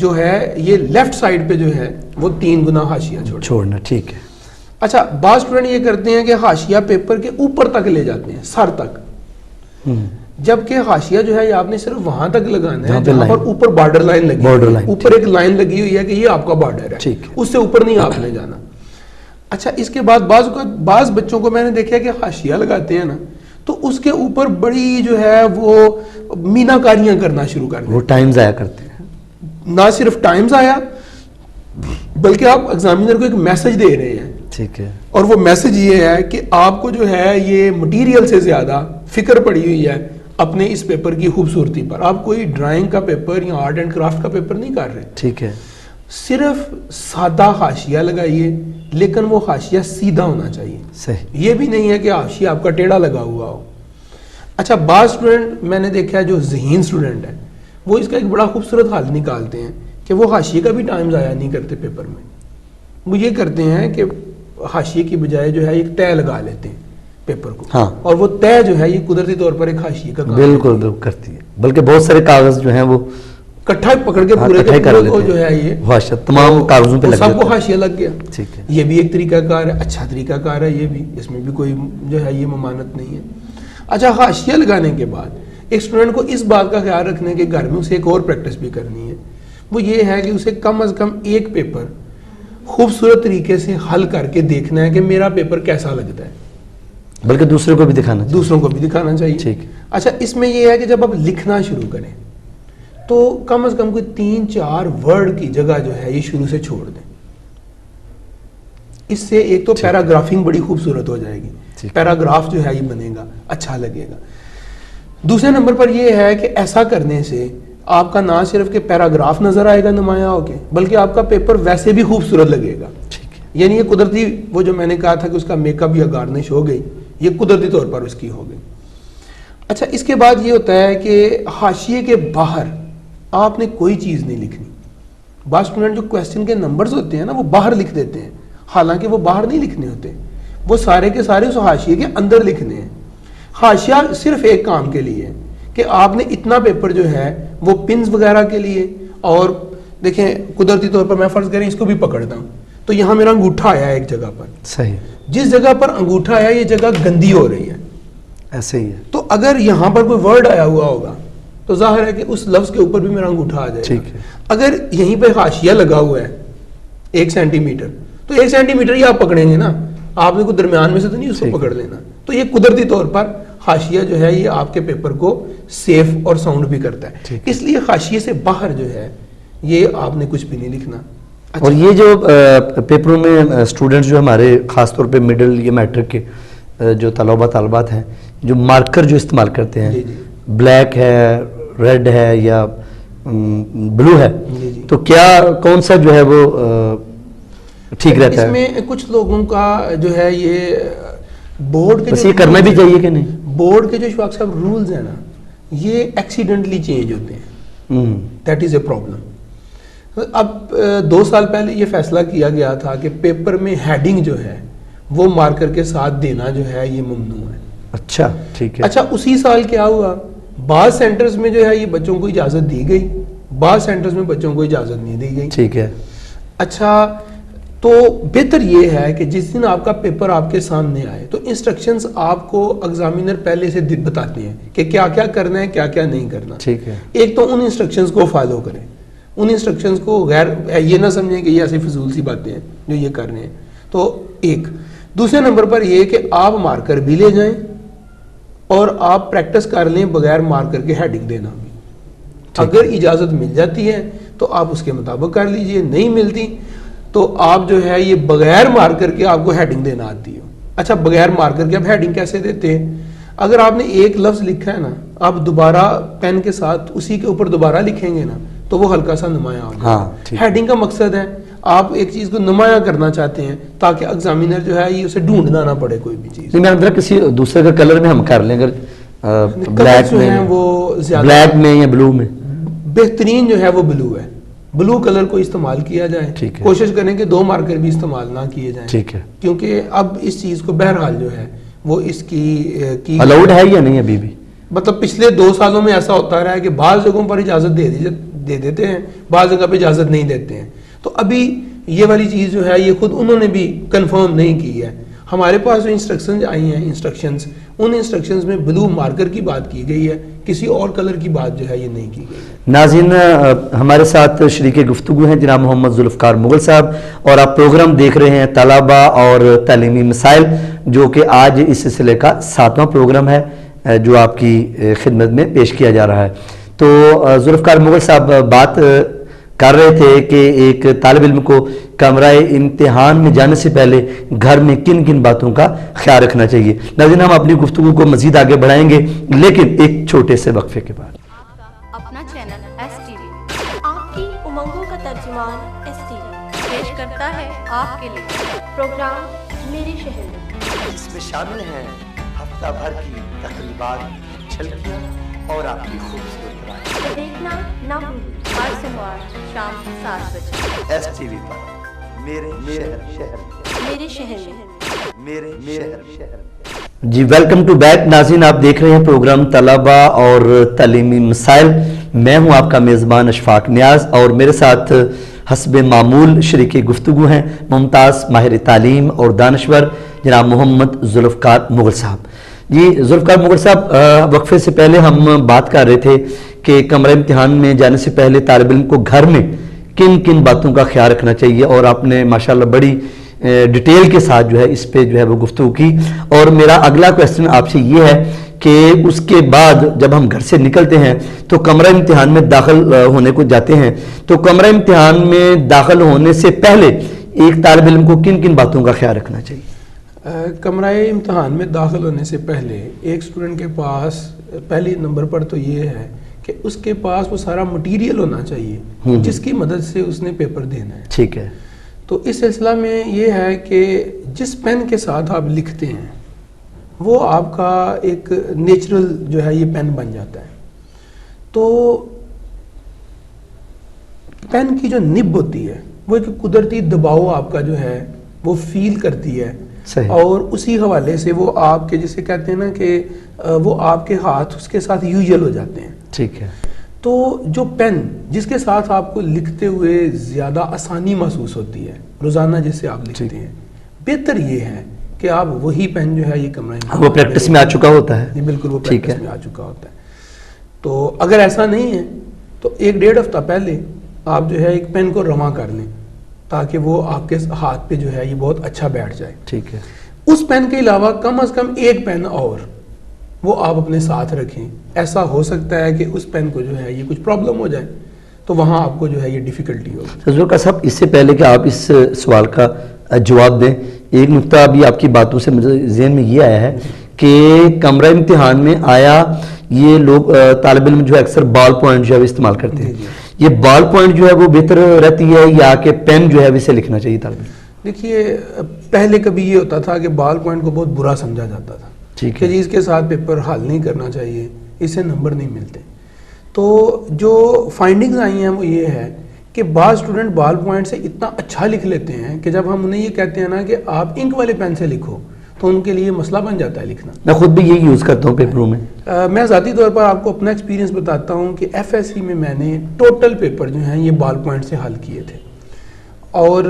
[SPEAKER 2] جو ہے یہ لیفٹ سائڈ پہ جو ہے وہ 3 گنا حاشیہ
[SPEAKER 1] چھوڑنا. ٹھیک ہے.
[SPEAKER 2] اچھا, بعض اسٹوڈنٹ یہ کرتے ہیں کہ حاشیہ پیپر کے اوپر تک لے جاتے ہیں, سر تک, جبکہ حاشیہ جو ہے یہ آپ نے صرف وہاں تک لگانا ہے جہاں پر اوپر بارڈر لائن لگی ہوئی ہے, اوپر ایک لائن لگی ہوئی ہے کہ یہ آپ کا بارڈر ہے, اس سے اوپر نہیں آپ نے جانا. اچھا, اس کے بعد بعض بچوں کو میں نے دیکھا کہ حاشیہ لگاتے ہیں نا تو اس کے اوپر بڑی جو ہے وہ مینا کاریاں کرنا شروع کر دیں,
[SPEAKER 1] وہ ٹائم ضائع کرتے ہیں.
[SPEAKER 2] نہ صرف ٹائم ضائع بلکہ آپ ایگزامینر کو ایک میسج دے رہے ہیں.
[SPEAKER 1] ٹھیک ہے.
[SPEAKER 2] اور وہ میسج یہ ہے کہ آپ کو جو ہے یہ مٹیریل سے زیادہ فکر پڑی ہوئی ہے اپنے اس پیپر کی خوبصورتی پر. آپ کوئی ڈرائنگ کا پیپر یا آرٹ اینڈ کرافٹ کا پیپر نہیں کر رہے.
[SPEAKER 1] ٹھیک ہے.
[SPEAKER 2] صرف سادہ حاشیہ لگائیے, لیکن وہ حاشیہ سیدھا ہونا چاہیے.
[SPEAKER 1] صحیح.
[SPEAKER 2] یہ بھی نہیں ہے کہ حاشیہ آپ کا ٹیڑھا لگا ہوا ہو. اچھا, بعض اسٹوڈنٹ میں نے دیکھا ہے جو ذہین اسٹوڈنٹ ہے وہ اس کا ایک بڑا خوبصورت حل نکالتے ہیں کہ وہ حاشیے کا بھی ٹائم ضائع نہیں کرتے پیپر میں. وہ یہ کرتے ہیں کہ حاشیے کی بجائے جو ہے ایک طے لگا لیتے ہیں پیپر کو, اور وہ طے جو ہے یہ قدرتی طور پر ایک حاشیے کا کام
[SPEAKER 1] بالکل کرتی ہے, بلکہ بہت سارے کاغذ جو ہیں وہ
[SPEAKER 2] کٹھا پکڑ کے پورے کو جو ہے یہ
[SPEAKER 1] تمام کاغذوں پہ لگ
[SPEAKER 2] سب کو حاشیہ لگ گیا.
[SPEAKER 1] ٹھیک ہے.
[SPEAKER 2] یہ بھی ایک طریقہ کار ہے, اچھا طریقہ کار ہے یہ بھی, اس میں بھی کوئی جو ہے یہ ممانعت نہیں ہے. اچھا, حاشیہ لگانے کے بعد ایک اسٹوڈنٹ کو اس بات کا خیال رکھنے کے گھر میں اسے ایک اور پریکٹس بھی کرنی ہے. وہ یہ ہے کہ اسے کم از کم ایک پیپر خوبصورت طریقے سے حل کر کے دیکھنا ہے کہ میرا پیپر کیسا لگتا ہے,
[SPEAKER 1] بلکہ دوسروں کو بھی دکھانا چاہیے.
[SPEAKER 2] ٹھیک. اچھا, اس میں یہ ہے کہ جب آپ لکھنا شروع کریں تو کم از کم کوئی 3-4 ورڈ کی جگہ جو ہے یہ شروع سے چھوڑ دیں. اس سے ایک تو پیراگرافنگ بڑی خوبصورت ہو جائے گی, پیراگراف جو ہے یہ بنے گا, اچھا لگے گا. دوسرے نمبر پر یہ ہے کہ ایسا کرنے سے آپ کا نہ صرف کہ پیراگراف نظر آئے گا نمایاں ہو کے, بلکہ آپ کا پیپر ویسے بھی خوبصورت لگے گا. یعنی یہ قدرتی, وہ جو میں نے کہا تھا کہ اس کا میک اپ یا گارنش ہو گئی, یہ قدرتی طور پر اس کی ہو گئی. اچھا, اس کے بعد یہ ہوتا ہے کہ حاشیے کے باہر آپ نے کوئی چیز نہیں لکھنی. بعض اسٹوڈنٹ جو کویسچن کے نمبرز ہوتے ہیں نا وہ باہر لکھ دیتے ہیں, حالانکہ وہ باہر نہیں لکھنے ہوتے, وہ سارے کے سارے اس حاشیے کے اندر لکھنے ہیں. حاشیہ صرف ایک کام کے لیے ہے کہ آپ نے اتنا پیپر جو ہے وہ پنز وغیرہ کے لیے, اور دیکھیں قدرتی طور پر میں فرض کریں اس کو بھی پکڑتا ہوں تو یہاں میرا انگوٹھا آیا ہے ایک جگہ پر.
[SPEAKER 1] صحیح.
[SPEAKER 2] جس جگہ پر انگوٹھا آیا یہ جگہ گندی ہو رہی ہے,
[SPEAKER 1] ایسے ہی ہے. تو
[SPEAKER 2] اگر یہاں پر کوئی ورڈ آیا ہوا ہوگا تو ظاہر ہے کہ اس لفظ کے اوپر بھی میرا انگوٹھا آ جائے گا. اگر یہیں پہ حاشیہ لگا ہوا ہے 1 سینٹی میٹر تو 1 سینٹی میٹر ہی آپ پکڑیں گے نا, آپ نے کوئی درمیان میں سے تو نہیں اس کو پکڑ لینا. تو یہ قدرتی طور پر حاشیہ جو ہے یہ آپ کے پیپر کو سیف اور ساؤنڈ بھی کرتا ہے. اس لیے حاشیے سے باہر جو ہے یہ آپ نے کچھ بھی نہیں لکھنا.
[SPEAKER 1] اور یہ جو پیپروں میں اسٹوڈنٹس جو ہمارے خاص طور پہ مڈل یا میٹرک کے جو طالبات ہیں جو مارکر جو استعمال کرتے ہیں, بلیک ہے, ریڈ ہے یا بلو ہے, تو کیا کون سا جو ہے وہ ٹھیک رہتا ہے؟
[SPEAKER 2] اس میں کچھ لوگوں کا جو ہے یہ بورڈ کے
[SPEAKER 1] بس یہ کرنا بھی چاہیے کہ نہیں؟
[SPEAKER 2] بورڈ کے جو اشفاق صاحب رولز ہیں نا یہ ایکسیڈنٹلی چینج ہوتے ہیں، دیٹ از اے پرابلم۔ اب 2 سال پہلے یہ فیصلہ کیا گیا تھا کہ پیپر میں ہیڈنگ جو ہے وہ مارکر کے ساتھ دینا جو ہے یہ ممنوع ہے۔
[SPEAKER 1] اچھا ٹھیک ہے۔
[SPEAKER 2] اچھا اسی سال کیا ہوا، بعض سینٹرز میں جو ہے یہ بچوں کو اجازت دی گئی، بعض سینٹرز میں بچوں کو اجازت نہیں دی گئی۔
[SPEAKER 1] ٹھیک ہے۔
[SPEAKER 2] اچھا تو بہتر یہ ہے کہ جس دن آپ کا پیپر آپ کے سامنے آئے تو انسٹرکشنز آپ کو ایگزامینر پہلے سے بتاتے ہیں کہ کیا کیا کرنا ہے کیا کیا نہیں کرنا۔
[SPEAKER 1] ٹھیک ہے۔
[SPEAKER 2] ایک تو ان انسٹرکشنز کو فالو کریں، ان انسٹرکشنز کو غیر یہ نہ سمجھیں کہ یہ ایسی فضول سی باتیں ہیں جو یہ کر رہے ہیں۔ تو ایک دوسرے نمبر پر یہ کہ آپ مارکر بھی لے جائیں اور آپ پریکٹس کر لیں بغیر مارکر کے ہیڈنگ دینا بھی۔ اگر اجازت مل جاتی ہے تو آپ اس کے مطابق کر لیجئے، نہیں ملتی تو آپ جو ہے یہ بغیر مارکر کے آپ کو ہیڈنگ دینا آتی ہو۔ اچھا بغیر مارکر کے آپ ہیڈنگ کیسے دیتے ہیں؟ اگر آپ نے ایک لفظ لکھا ہے نا آپ دوبارہ پین کے ساتھ اسی کے اوپر دوبارہ لکھیں گے نا تو وہ ہلکا سا نمایاں ہو جائے گا۔ ہیڈنگ کا مقصد ہے آپ ایک چیز کو نمایاں کرنا چاہتے ہیں تاکہ ایگزامینر جو ہے یہ اسے ڈھونڈنا نہ پڑے کوئی بھی چیز۔
[SPEAKER 1] نہیں میں کسی دوسرے کا کلر میں ہم کر لیں، اگر بلیک میں
[SPEAKER 2] وہ زیادہ
[SPEAKER 1] بلیک میں یا بلو میں
[SPEAKER 2] بہترین جو ہے وہ بلو ہے، بلو کلر کو استعمال کیا جائے۔ کوشش کریں کہ 2 مارکر بھی استعمال نہ کیے جائیں،
[SPEAKER 1] ٹھیک ہے،
[SPEAKER 2] کیونکہ اب اس چیز کو بہرحال جو ہے وہ اس کی
[SPEAKER 1] الاؤڈ ہے یا نہیں ابھی بھی؟
[SPEAKER 2] مطلب پچھلے 2 سالوں میں ایسا ہوتا رہا ہے کہ بعض جگہوں پر اجازت دے دیتے ہیں، بعض جگہ پہ اجازت نہیں دیتے ہیں۔ تو ابھی یہ والی چیز جو ہے یہ خود انہوں نے بھی کنفرم نہیں کی ہے۔ ہمارے پاس جو انسٹرکشنز آئی ہیں ان انسٹرکشنز میں بلو مارکر کی بات کی گئی ہے، کسی اور کلر کی بات جو ہے یہ نہیں کی گئی ہے۔
[SPEAKER 1] ناظرین ہمارے ساتھ شریک گفتگو ہیں جناب محمد ذوالفقار مغل صاحب، اور آپ پروگرام دیکھ رہے ہیں طلبہ اور تعلیمی مسائل، جو کہ آج اس سلسلے کا 7واں پروگرام ہے جو آپ کی خدمت میں پیش کیا جا رہا ہے۔ تو ذوالفقار مغل صاحب بات کر رہے تھے کہ ایک طالب علم کو کمرہ امتحان میں جانے سے پہلے گھر میں کن کن باتوں کا خیال رکھنا چاہیے۔ ناظرین ہم اپنی گفتگو کو مزید آگے بڑھائیں گے لیکن ایک چھوٹے سے وقفے کے بعد۔
[SPEAKER 3] اپنا چینل ایس ٹی وی آپ کی امنگوں کا ترجمان ایس ٹی وی پیش کرتا ہے آپ کے لیے پروگرام میرے شہر میں،
[SPEAKER 1] اس میں شامل ہیں ہفتہ بھر کی تقریبات، چھلکیاں اور آپ کی خوبصورت رائے۔
[SPEAKER 3] تو دیکھنا نہ بھولیں ہر سوموار شام 7 بجے
[SPEAKER 1] ایس ٹی وی پر میرے شہر میں۔ جی ویلکم ٹو بیک ناظرین، آپ دیکھ رہے ہیں پروگرام طلبہ اور تعلیمی مسائل۔ میں ہوں آپ کا میزبان اشفاق نیاز، اور میرے ساتھ حسب معمول شریک گفتگو ہیں ممتاز ماہر تعلیم اور دانشور جناب محمد ذوالفقار مغل صاحب۔ جی ذوالفقار مغل صاحب، وقفے سے پہلے ہم بات کر رہے تھے کہ کمرہ امتحان میں جانے سے پہلے طالب علم کو گھر میں کن کن باتوں کا خیال رکھنا چاہیے، اور آپ نے ماشاءاللہ بڑی ڈیٹیل کے ساتھ جو ہے اس پہ جو ہے وہ گفتگو کی۔ اور میرا اگلا کویسچن آپ سے یہ ہے کہ اس کے بعد جب ہم گھر سے نکلتے ہیں تو کمرہ امتحان میں داخل ہونے کو جاتے ہیں، تو کمرہ امتحان میں داخل ہونے سے پہلے ایک طالب علم کو کن کن باتوں کا خیال رکھنا چاہیے؟
[SPEAKER 2] کمرہ امتحان میں داخل ہونے سے پہلے ایک اسٹوڈنٹ کے پاس پہلی نمبر پر تو یہ ہے کہ اس کے پاس وہ سارا مٹیریل ہونا چاہیے جس کی مدد سے اس نے پیپر دینا ہے۔
[SPEAKER 1] ٹھیک ہے۔
[SPEAKER 2] تو اس سلسلہ میں یہ ہے کہ جس پین کے ساتھ آپ لکھتے ہیں وہ آپ کا ایک نیچرل جو ہے یہ پین بن جاتا ہے۔ تو پین کی جو نب ہوتی ہے وہ ایک قدرتی دباؤ آپ کا جو ہے وہ فیل کرتی ہے، اور اسی حوالے سے وہ آپ کے جسے کہتے ہیں نا کہ وہ آپ کے ہاتھ اس کے ساتھ یوزل ہو جاتے ہیں۔
[SPEAKER 1] ٹھیک ہے۔
[SPEAKER 2] تو جو پین جس کے ساتھ آپ کو لکھتے ہوئے زیادہ آسانی محسوس ہوتی ہے روزانہ جسے آپ لکھتے ہیں، بہتر یہ ہے کہ آپ وہی پین جو ہے یہ کمرہ
[SPEAKER 1] وہ پریکٹس میں آ چکا ہوتا ہے۔
[SPEAKER 2] بالکل وہ پریکٹس میں آ چکا ہوتا ہے۔ تو اگر ایسا نہیں ہے تو 1-1.5 ہفتہ پہلے آپ جو ہے ایک پین کو رواں کر لیں تاکہ وہ آپ کے ہاتھ پہ جو ہے یہ بہت اچھا بیٹھ جائے۔
[SPEAKER 1] ٹھیک ہے۔
[SPEAKER 2] اس پین کے علاوہ کم از کم ایک پین اور وہ آپ اپنے ساتھ رکھیں۔ ایسا ہو سکتا ہے کہ اس پین کو جو ہے یہ کچھ پرابلم ہو جائے تو وہاں آپ کو جو ہے یہ ڈیفیکلٹی ہوگی۔
[SPEAKER 1] ذوالفقار صاحب، اس سے پہلے کہ آپ اس سوال کا جواب دیں، ایک نقطہ ابھی آپ کی باتوں سے مجھے ذہن میں یہ آیا ہے کہ کمرہ امتحان میں آیا یہ لوگ طالب علم جو ہے اکثر بال پوائنٹ جو ہے استعمال کرتے ہیں، یہ بال پوائنٹ جو ہے وہ بہتر رہتی ہے یا کہ پین جو ہے اسے لکھنا چاہیے طالب علم؟
[SPEAKER 2] دیکھیے پہلے کبھی یہ ہوتا تھا کہ بال پوائنٹ کو بہت برا سمجھا جاتا تھا کہ جی اس کے ساتھ پیپر حل نہیں کرنا چاہیے, اس سے نمبر نہیں ملتے. تو جو فائنڈنگز آئی ہیں وہ یہ ہے کہ بعض اسٹوڈنٹ بال پوائنٹ سے اتنا اچھا لکھ لیتے ہیں کہ جب ہم انہیں یہ کہتے ہیں نا کہ آپ انک والے پین سے لکھو تو ان کے لیے مسئلہ بن جاتا ہے لکھنا.
[SPEAKER 1] میں خود بھی یہی یوز کرتا ہوں پیپروں میں.
[SPEAKER 2] میں ذاتی طور پر آپ کو اپنا ایکسپیرینس بتاتا ہوں کہ ایف ایس سی میں نے ٹوٹل پیپر جو ہیں یہ بال پوائنٹ سے حل کیے تھے, اور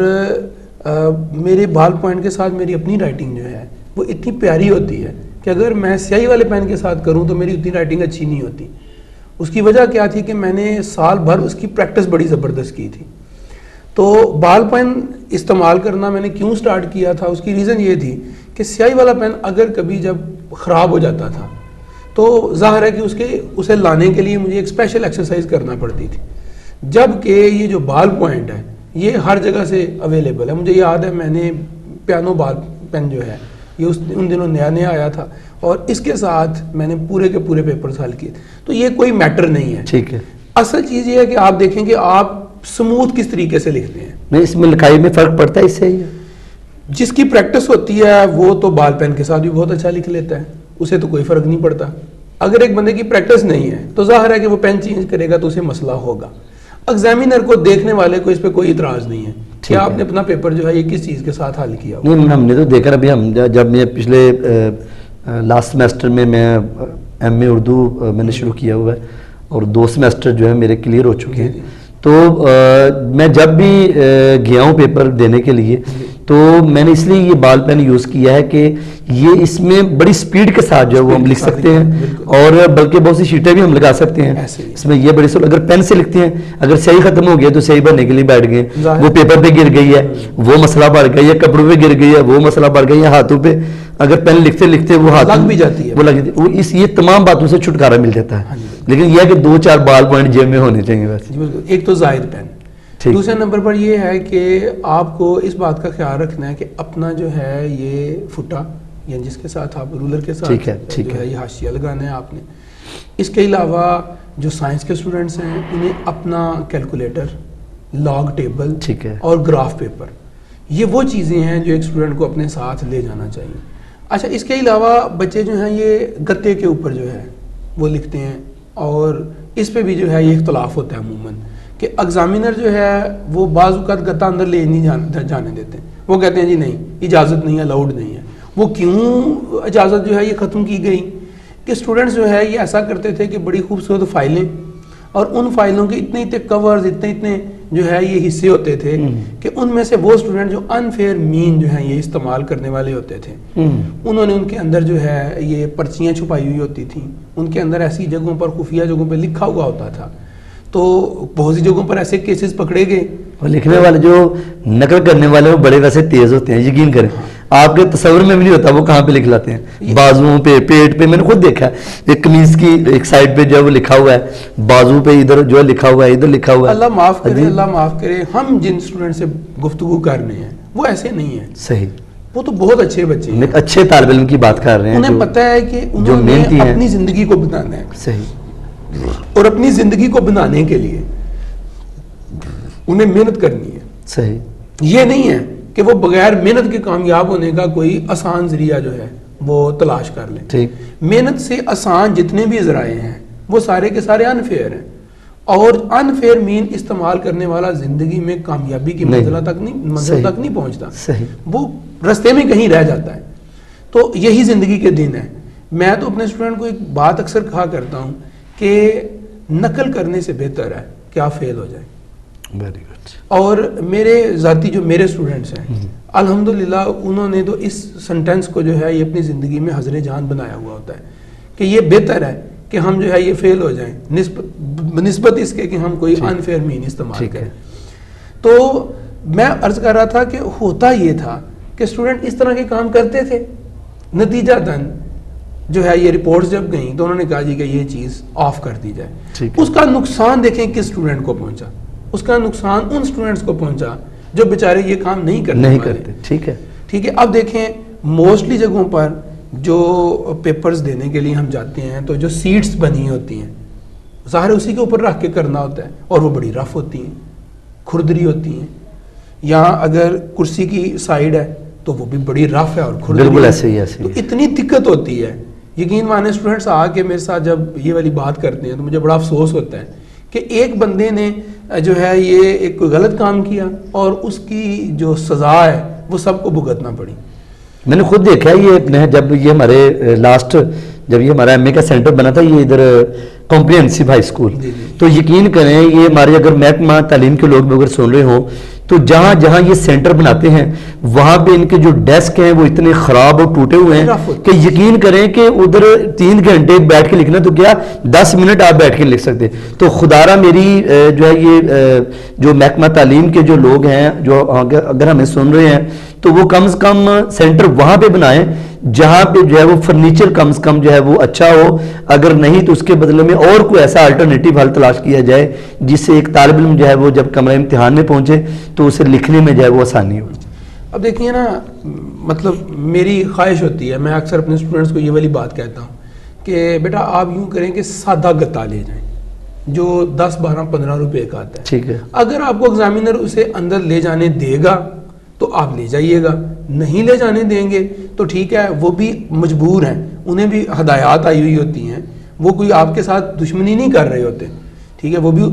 [SPEAKER 2] میرے بال پوائنٹ کے ساتھ میری اپنی رائٹنگ جو ہے وہ اتنی پیاری ہوتی ہے کہ اگر میں سیاہی والے پین کے ساتھ کروں تو میری اتنی رائٹنگ اچھی نہیں ہوتی. اس کی وجہ کیا تھی کہ میں نے سال بھر اس کی پریکٹس بڑی زبردست کی تھی. تو بال پین استعمال کرنا میں نے کیوں سٹارٹ کیا تھا, اس کی ریزن یہ تھی کہ سیاہی والا پین اگر کبھی جب خراب ہو جاتا تھا تو ظاہر ہے کہ اسے لانے کے لیے مجھے ایک اسپیشل ایکسرسائز کرنا پڑتی تھی, جبکہ یہ جو بال پوائنٹ ہے یہ ہر جگہ سے اویلیبل ہے. مجھے یاد ہے میں نے پیانو بال پین جو ہے یہ ان دنوں نیا آیا تھا, اور اس کے ساتھ میں نے پورے کے پورے پیپرز حل کیے. تو یہ کوئی میٹر نہیں ہے.
[SPEAKER 1] ٹھیک ہے,
[SPEAKER 2] اصل چیز یہ ہے کہ آپ دیکھیں کہ آپ سموتھ کس طریقے سے لکھتے ہیں.
[SPEAKER 1] نہیں اس میں لکھائی میں فرق پڑتا ہے اس سے.
[SPEAKER 2] جس کی پریکٹس ہوتی ہے وہ تو بال پین کے ساتھ بھی بہت اچھا لکھ لیتا ہے, اسے تو کوئی فرق نہیں پڑتا. اگر ایک بندے کی پریکٹس نہیں ہے تو ظاہر ہے کہ وہ پین چینج کرے گا تو اسے مسئلہ ہوگا. ایگزامینر کو دیکھنے والے کو اس پہ کوئی اعتراض نہیں ہے کہ آپ نے اپنا پیپر جو ہے یہ کس چیز کے ساتھ حل کیا.
[SPEAKER 1] نہیں ہم نے تو دیکھا ابھی ہم جب میں پچھلے لاسٹ سیمسٹر میں ایم اے اردو میں نے شروع کیا ہوا ہے اور 2 سیمسٹر جو ہے میرے کلیئر ہو چکے ہیں. تو میں جب بھی گیا ہوں پیپر دینے کے لیے تو میں نے اس لیے یہ بال پین یوز کیا ہے کہ یہ اس میں بڑی سپیڈ کے ساتھ جو ہے وہ ہم لکھ سکتے ہیں, اور بلکہ بہت سی شیٹیں بھی ہم لگا سکتے ہیں اس میں. یہ بڑی اگر پین سے لکھتے ہیں, اگر سیاہی ختم ہو گیا تو سیاہی بھرنے کے لیے بیٹھ گئے, وہ پیپر پہ گر گئی ہے وہ مسئلہ بڑھ گیا, یا کپڑوں پہ گر گئی ہے وہ مسئلہ بڑھ گیا, یا ہاتھوں پہ اگر پین لکھتے لکھتے وہ ہاتھ
[SPEAKER 2] لگ بھی جاتی ہے,
[SPEAKER 1] وہ لگ جاتی ہے. یہ تمام باتوں سے چھٹکارا مل جاتا ہے. لیکن یہ ہے کہ 2-4 بال پوائنٹ جیب میں ہونے چاہیے ویسے.
[SPEAKER 2] ایک تو زائد پین. دوسرے نمبر پر یہ ہے کہ آپ کو اس بات کا خیال رکھنا ہے کہ اپنا جو ہے یہ فٹا یعنی جس کے ساتھ آپ رولر کے ساتھ جو ہے یہ حاشیہ لگانا ہے آپ نے. اس کے علاوہ جو سائنس کے اسٹوڈنٹس ہیں انہیں اپنا کیلکولیٹر, لاگ ٹیبل اور گراف پیپر, یہ وہ چیزیں ہیں جو ایک اسٹوڈنٹ کو اپنے ساتھ لے جانا چاہیے. اچھا اس کے علاوہ بچے جو ہیں یہ گتے کے اوپر جو ہے وہ لکھتے ہیں, اور اس پہ بھی جو ہے یہ اختلاف ہوتا ہے عموماً کہ ایگزامینر جو ہے وہ بعض اوقات گتا اندر لے نہیں جانے دیتے. وہ کہتے ہیں جی نہیں اجازت نہیں ہے, الاؤڈ نہیں ہے. وہ کیوں اجازت جو ہے یہ ختم کی گئی کہ اسٹوڈنٹس جو ہے یہ ایسا کرتے تھے کہ بڑی خوبصورت فائلیں, اور ان فائلوں کے اتنے کورز اتنے جو ہے یہ حصے ہوتے تھے کہ ان میں سے وہ اسٹوڈنٹ جو انفیئر مین جو ہے یہ استعمال کرنے والے ہوتے تھے انہوں نے ان کے اندر جو ہے یہ پرچیاں چھپائی ہوئی ہوتی تھیں, ان کے اندر ایسی جگہوں پر خفیہ جگہوں پہ لکھا ہوا ہوتا تھا. تو بہت سی جگہوں پر ایسے کیسز پکڑے گئے.
[SPEAKER 1] اور لکھنے والے جو نقل کرنے والے وہ بڑے ویسے تیز ہوتے ہیں, یقین کریں آپ کے تصور میں بھی نہیں ہوتا وہ کہاں پہ لکھ لاتے ہیں, بازوؤں پہ, پیٹ پہ. میں نے خود دیکھا ہے ایک قمیض کی ایک سائڈ پہ جو ہے وہ لکھا ہوا ہے, بازو پہ ادھر جو ہے لکھا ہوا ہے, ادھر لکھا ہوا ہے.
[SPEAKER 2] اللہ معاف کرے, اللہ معاف کرے, ہم جن اسٹوڈنٹ سے گفتگو کر رہے ہیں وہ ایسے نہیں ہیں.
[SPEAKER 1] صحیح,
[SPEAKER 2] وہ تو بہت اچھے بچے ہیں,
[SPEAKER 1] اچھے طالب علم کی بات کر رہے ہیں,
[SPEAKER 2] انہیں پتہ ہے کہ انہوں نے اپنی زندگی کو بنانا ہے.
[SPEAKER 1] صحیح,
[SPEAKER 2] اور اپنی زندگی کو بنانے کے لیے انہیں محنت کرنی ہے.
[SPEAKER 1] صحیح,
[SPEAKER 2] یہ نہیں ہے کہ وہ بغیر محنت کے کامیاب ہونے کا کوئی آسان ذریعہ جو ہے وہ تلاش کر لیں.
[SPEAKER 1] ٹھیک,
[SPEAKER 2] محنت سے آسان جتنے بھی ذرائع ہیں وہ سارے کے سارے انفیئر ہیں, اور انفیئر مین استعمال کرنے والا زندگی میں کامیابی کی منزل تک نہیں پہنچتا.
[SPEAKER 1] صحیح,
[SPEAKER 2] وہ رستے میں کہیں رہ جاتا ہے. تو یہی زندگی کے دن ہے. میں تو اپنے اسٹوڈنٹ کو ایک بات اکثر کہا کرتا ہوں کہ نقل کرنے سے بہتر ہے کہ آپ فیل ہو جائیں.
[SPEAKER 1] Very good.
[SPEAKER 2] اور میرے ذاتی جو میرے اسٹوڈنٹس ہیں الحمدللہ انہوں نے تو اس سنٹینس کو جو ہے یہ اپنی زندگی میں حضر جان بنایا ہوا ہوتا ہے کہ یہ بہتر ہے کہ ہم جو ہے یہ فیل ہو جائیں نسبت اس کے کہ ہم کوئی انفیئر مین استعمال کریں. تو میں عرض کر رہا تھا کہ ہوتا یہ تھا کہ اسٹوڈنٹ اس طرح کے کام کرتے تھے, نتیجہ تن جو ہے یہ رپورٹس جب گئیں تو انہوں نے کہا جی کہ یہ چیز آف کر دی جائے. اس کا نقصان دیکھیں کس اسٹوڈنٹ کو پہنچا. اس کا نقصان ان اسٹوڈنٹس کو پہنچا جو بیچارے یہ کام نہیں کرتے.
[SPEAKER 1] ٹھیک ہے,
[SPEAKER 2] ٹھیک ہے. اب دیکھیں موسٹلی جگہوں پر جو پیپرز دینے کے لیے ہم جاتے ہیں تو جو سیٹس بنی ہوتی ہیں ظاہر اسی کے اوپر رکھ کے کرنا ہوتا ہے, اور وہ بڑی رف ہوتی ہیں, کھردری ہوتی ہیں. یا اگر کرسی کی سائیڈ ہے تو وہ بھی بڑی رف ہے اور
[SPEAKER 1] بالکل ایسے ہی
[SPEAKER 2] تو اتنی دقت ہوتی ہے. یقین مانے اسٹوڈنٹس آ کے میرے ساتھ جب یہ والی بات کرتے ہیں تو مجھے بڑا افسوس ہوتا ہے کہ ایک بندے نے جو ہے یہ ایک غلط کام کیا اور اس کی جو سزا ہے وہ سب کو بھگتنا پڑی.
[SPEAKER 1] میں نے خود دیکھا یہ جب یہ ہمارے لاسٹ جب یہ ہمارا MA کا سینٹر بنا تھا یہ ادھر کمپریہنسو ہائی اسکول, تو یقین کریں یہ ہمارے اگر محکمہ تعلیم کے لوگ بھی اگر سن رہے ہوں تو جہاں جہاں یہ سینٹر بناتے ہیں وہاں پہ ان کے جو ڈیسک ہیں وہ اتنے خراب اور ٹوٹے ہوئے ہیں کہ یقین کریں کہ ادھر 3 گھنٹے بیٹھ کے لکھنا تو کیا 10 منٹ آپ بیٹھ کے لکھ سکتے. تو خدارہ میری جو ہے یہ جو محکمہ تعلیم کے جو لوگ ہیں جو اگر ہمیں سن رہے ہیں تو وہ کم از کم سینٹر وہاں پہ بنائیں جہاں پہ جو ہے وہ فرنیچر کم از کم جو ہے وہ اچھا ہو, اگر نہیں تو اس کے بدلے میں اور کوئی ایسا الٹرنیٹیو حل تلاش کیا جائے جس سے ایک طالب علم جو ہے وہ جب کمرہ امتحان میں پہنچے تو اسے لکھنے میں جو ہے وہ آسانی ہو.
[SPEAKER 2] اب دیکھیے نا, مطلب میری خواہش ہوتی ہے, میں اکثر اپنے اسٹوڈنٹس کو یہ والی بات کہتا ہوں کہ بیٹا آپ یوں کریں کہ سادہ گتا لے جائیں جو 10 12 15 روپے کا آتا ہے.
[SPEAKER 1] ٹھیک ہے,
[SPEAKER 2] اگر آپ کو ایگزامینر اسے اندر لے جانے دے گا تو آپ لے جائیے گا, نہیں لے جانے دیں گے تو ٹھیک ہے, وہ بھی مجبور ہیں, انہیں بھی ہدایات آئی ہوئی ہوتی ہیں, وہ کوئی آپ کے ساتھ دشمنی نہیں کر رہے ہوتے, ٹھیک ہے, وہ بھی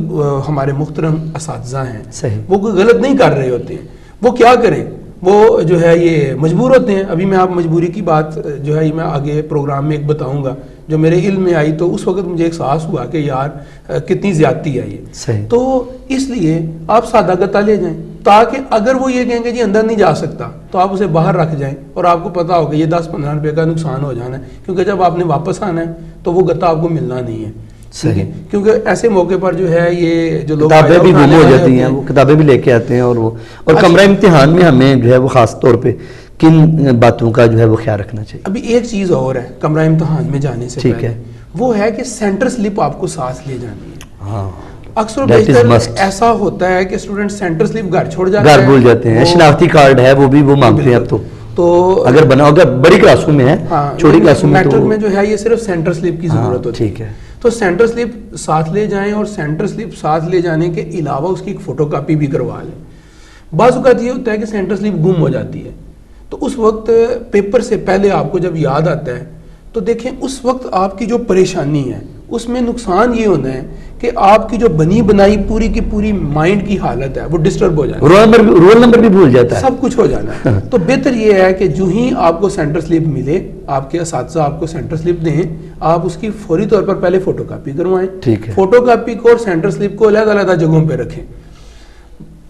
[SPEAKER 2] ہمارے محترم اساتذہ ہیں,
[SPEAKER 1] صحیح,
[SPEAKER 2] وہ کوئی غلط نہیں کر رہے ہوتے ہیں, وہ کیا کریں, وہ جو ہے یہ مجبور ہوتے ہیں. ابھی میں آپ مجبوری کی بات جو ہے یہ میں آگے پروگرام میں ایک بتاؤں گا جو میرے علم میں آئی, تو اس وقت مجھے احساس ہوا کہ یار کتنی زیادتی ہے یہ. تو اس لیے آپ سادہ گتا لے جائیں تاکہ اگر وہ یہ کہیں گے جی اندر نہیں جا سکتا تو آپ اسے باہر رکھ جائیں اور آپ کو پتا ہوگا یہ 10 15 روپے کا نقصان ہو جانا ہے, کیونکہ جب آپ نے واپس آنا ہے تو وہ گتا آپ کو ملنا نہیں ہے.
[SPEAKER 1] صحیح,
[SPEAKER 2] کیونکہ ایسے موقع پر جو ہے یہ جو لوگ
[SPEAKER 1] کتابیں بھی گم ہو جاتی ہیں, وہ کتابیں بھی لے کے آتے ہیں, اور کمرہ امتحان میں ہمیں جو ہے وہ خاص طور پہ کن باتوں کا جو ہے وہ خیال رکھنا چاہیے.
[SPEAKER 2] ابھی ایک چیز اور ہے کمرہ امتحان میں جانے سے
[SPEAKER 1] ٹھیک ہے,
[SPEAKER 2] وہ ہے کہ سینٹر سلپ آپ کو ساتھ لے جانی ہے.
[SPEAKER 1] ہاں,
[SPEAKER 2] اکثر بیشتر ایسا ہوتا ہے کہ اسٹوڈنٹ سینٹر سلپ گھر چھوڑ جاتے ہیں,
[SPEAKER 1] گھر بھول جاتے ہیں, شناختی کارڈ ہے وہ بھی وہ مانگتے ہیں اب تو اگر بنا اگر بڑی کلاسوں میں ہے, چھوٹی کلاسوں میں
[SPEAKER 2] میٹرک میں جو ہے یہ صرف سینٹر سلپ کی ضرورت ہوتی ہے. ٹھیک ہے, تو سینٹر سلپ ساتھ لے جائیں اور سینٹر سلپ ساتھ لے جانے کے علاوہ اس کی ایک فوٹو کاپی بھی کروا لیں. بعض اوقات یہ ہوتا ہے کہ سینٹر سلپ گم ہو جاتی ہے تو اس وقت پیپر سے پہلے آپ کو جب یاد آتا ہے تو دیکھیں اس وقت آپ کی جو پریشانی ہے اس میں نقصان یہ ہونا ہے کہ آپ کی جو بنی بنائی پوری کی پوری مائنڈ کی حالت ہے وہ ڈسٹرب ہو جانا ہے,
[SPEAKER 1] رول نمبر بھی بھول جاتا ہے,
[SPEAKER 2] سب کچھ ہو جانا ہے. تو بہتر یہ ہے کہ جو ہی آپ کو سینٹر سلپ ملے, آپ کے اساتذہ آپ کو سینٹر سلپ دیں, آپ اس کی فوری طور پر پہلے فوٹو کاپی کروائیں. فوٹو کاپی کو اور سینٹر سلپ کو علیحدہ علیحدہ جگہوں پہ رکھیں.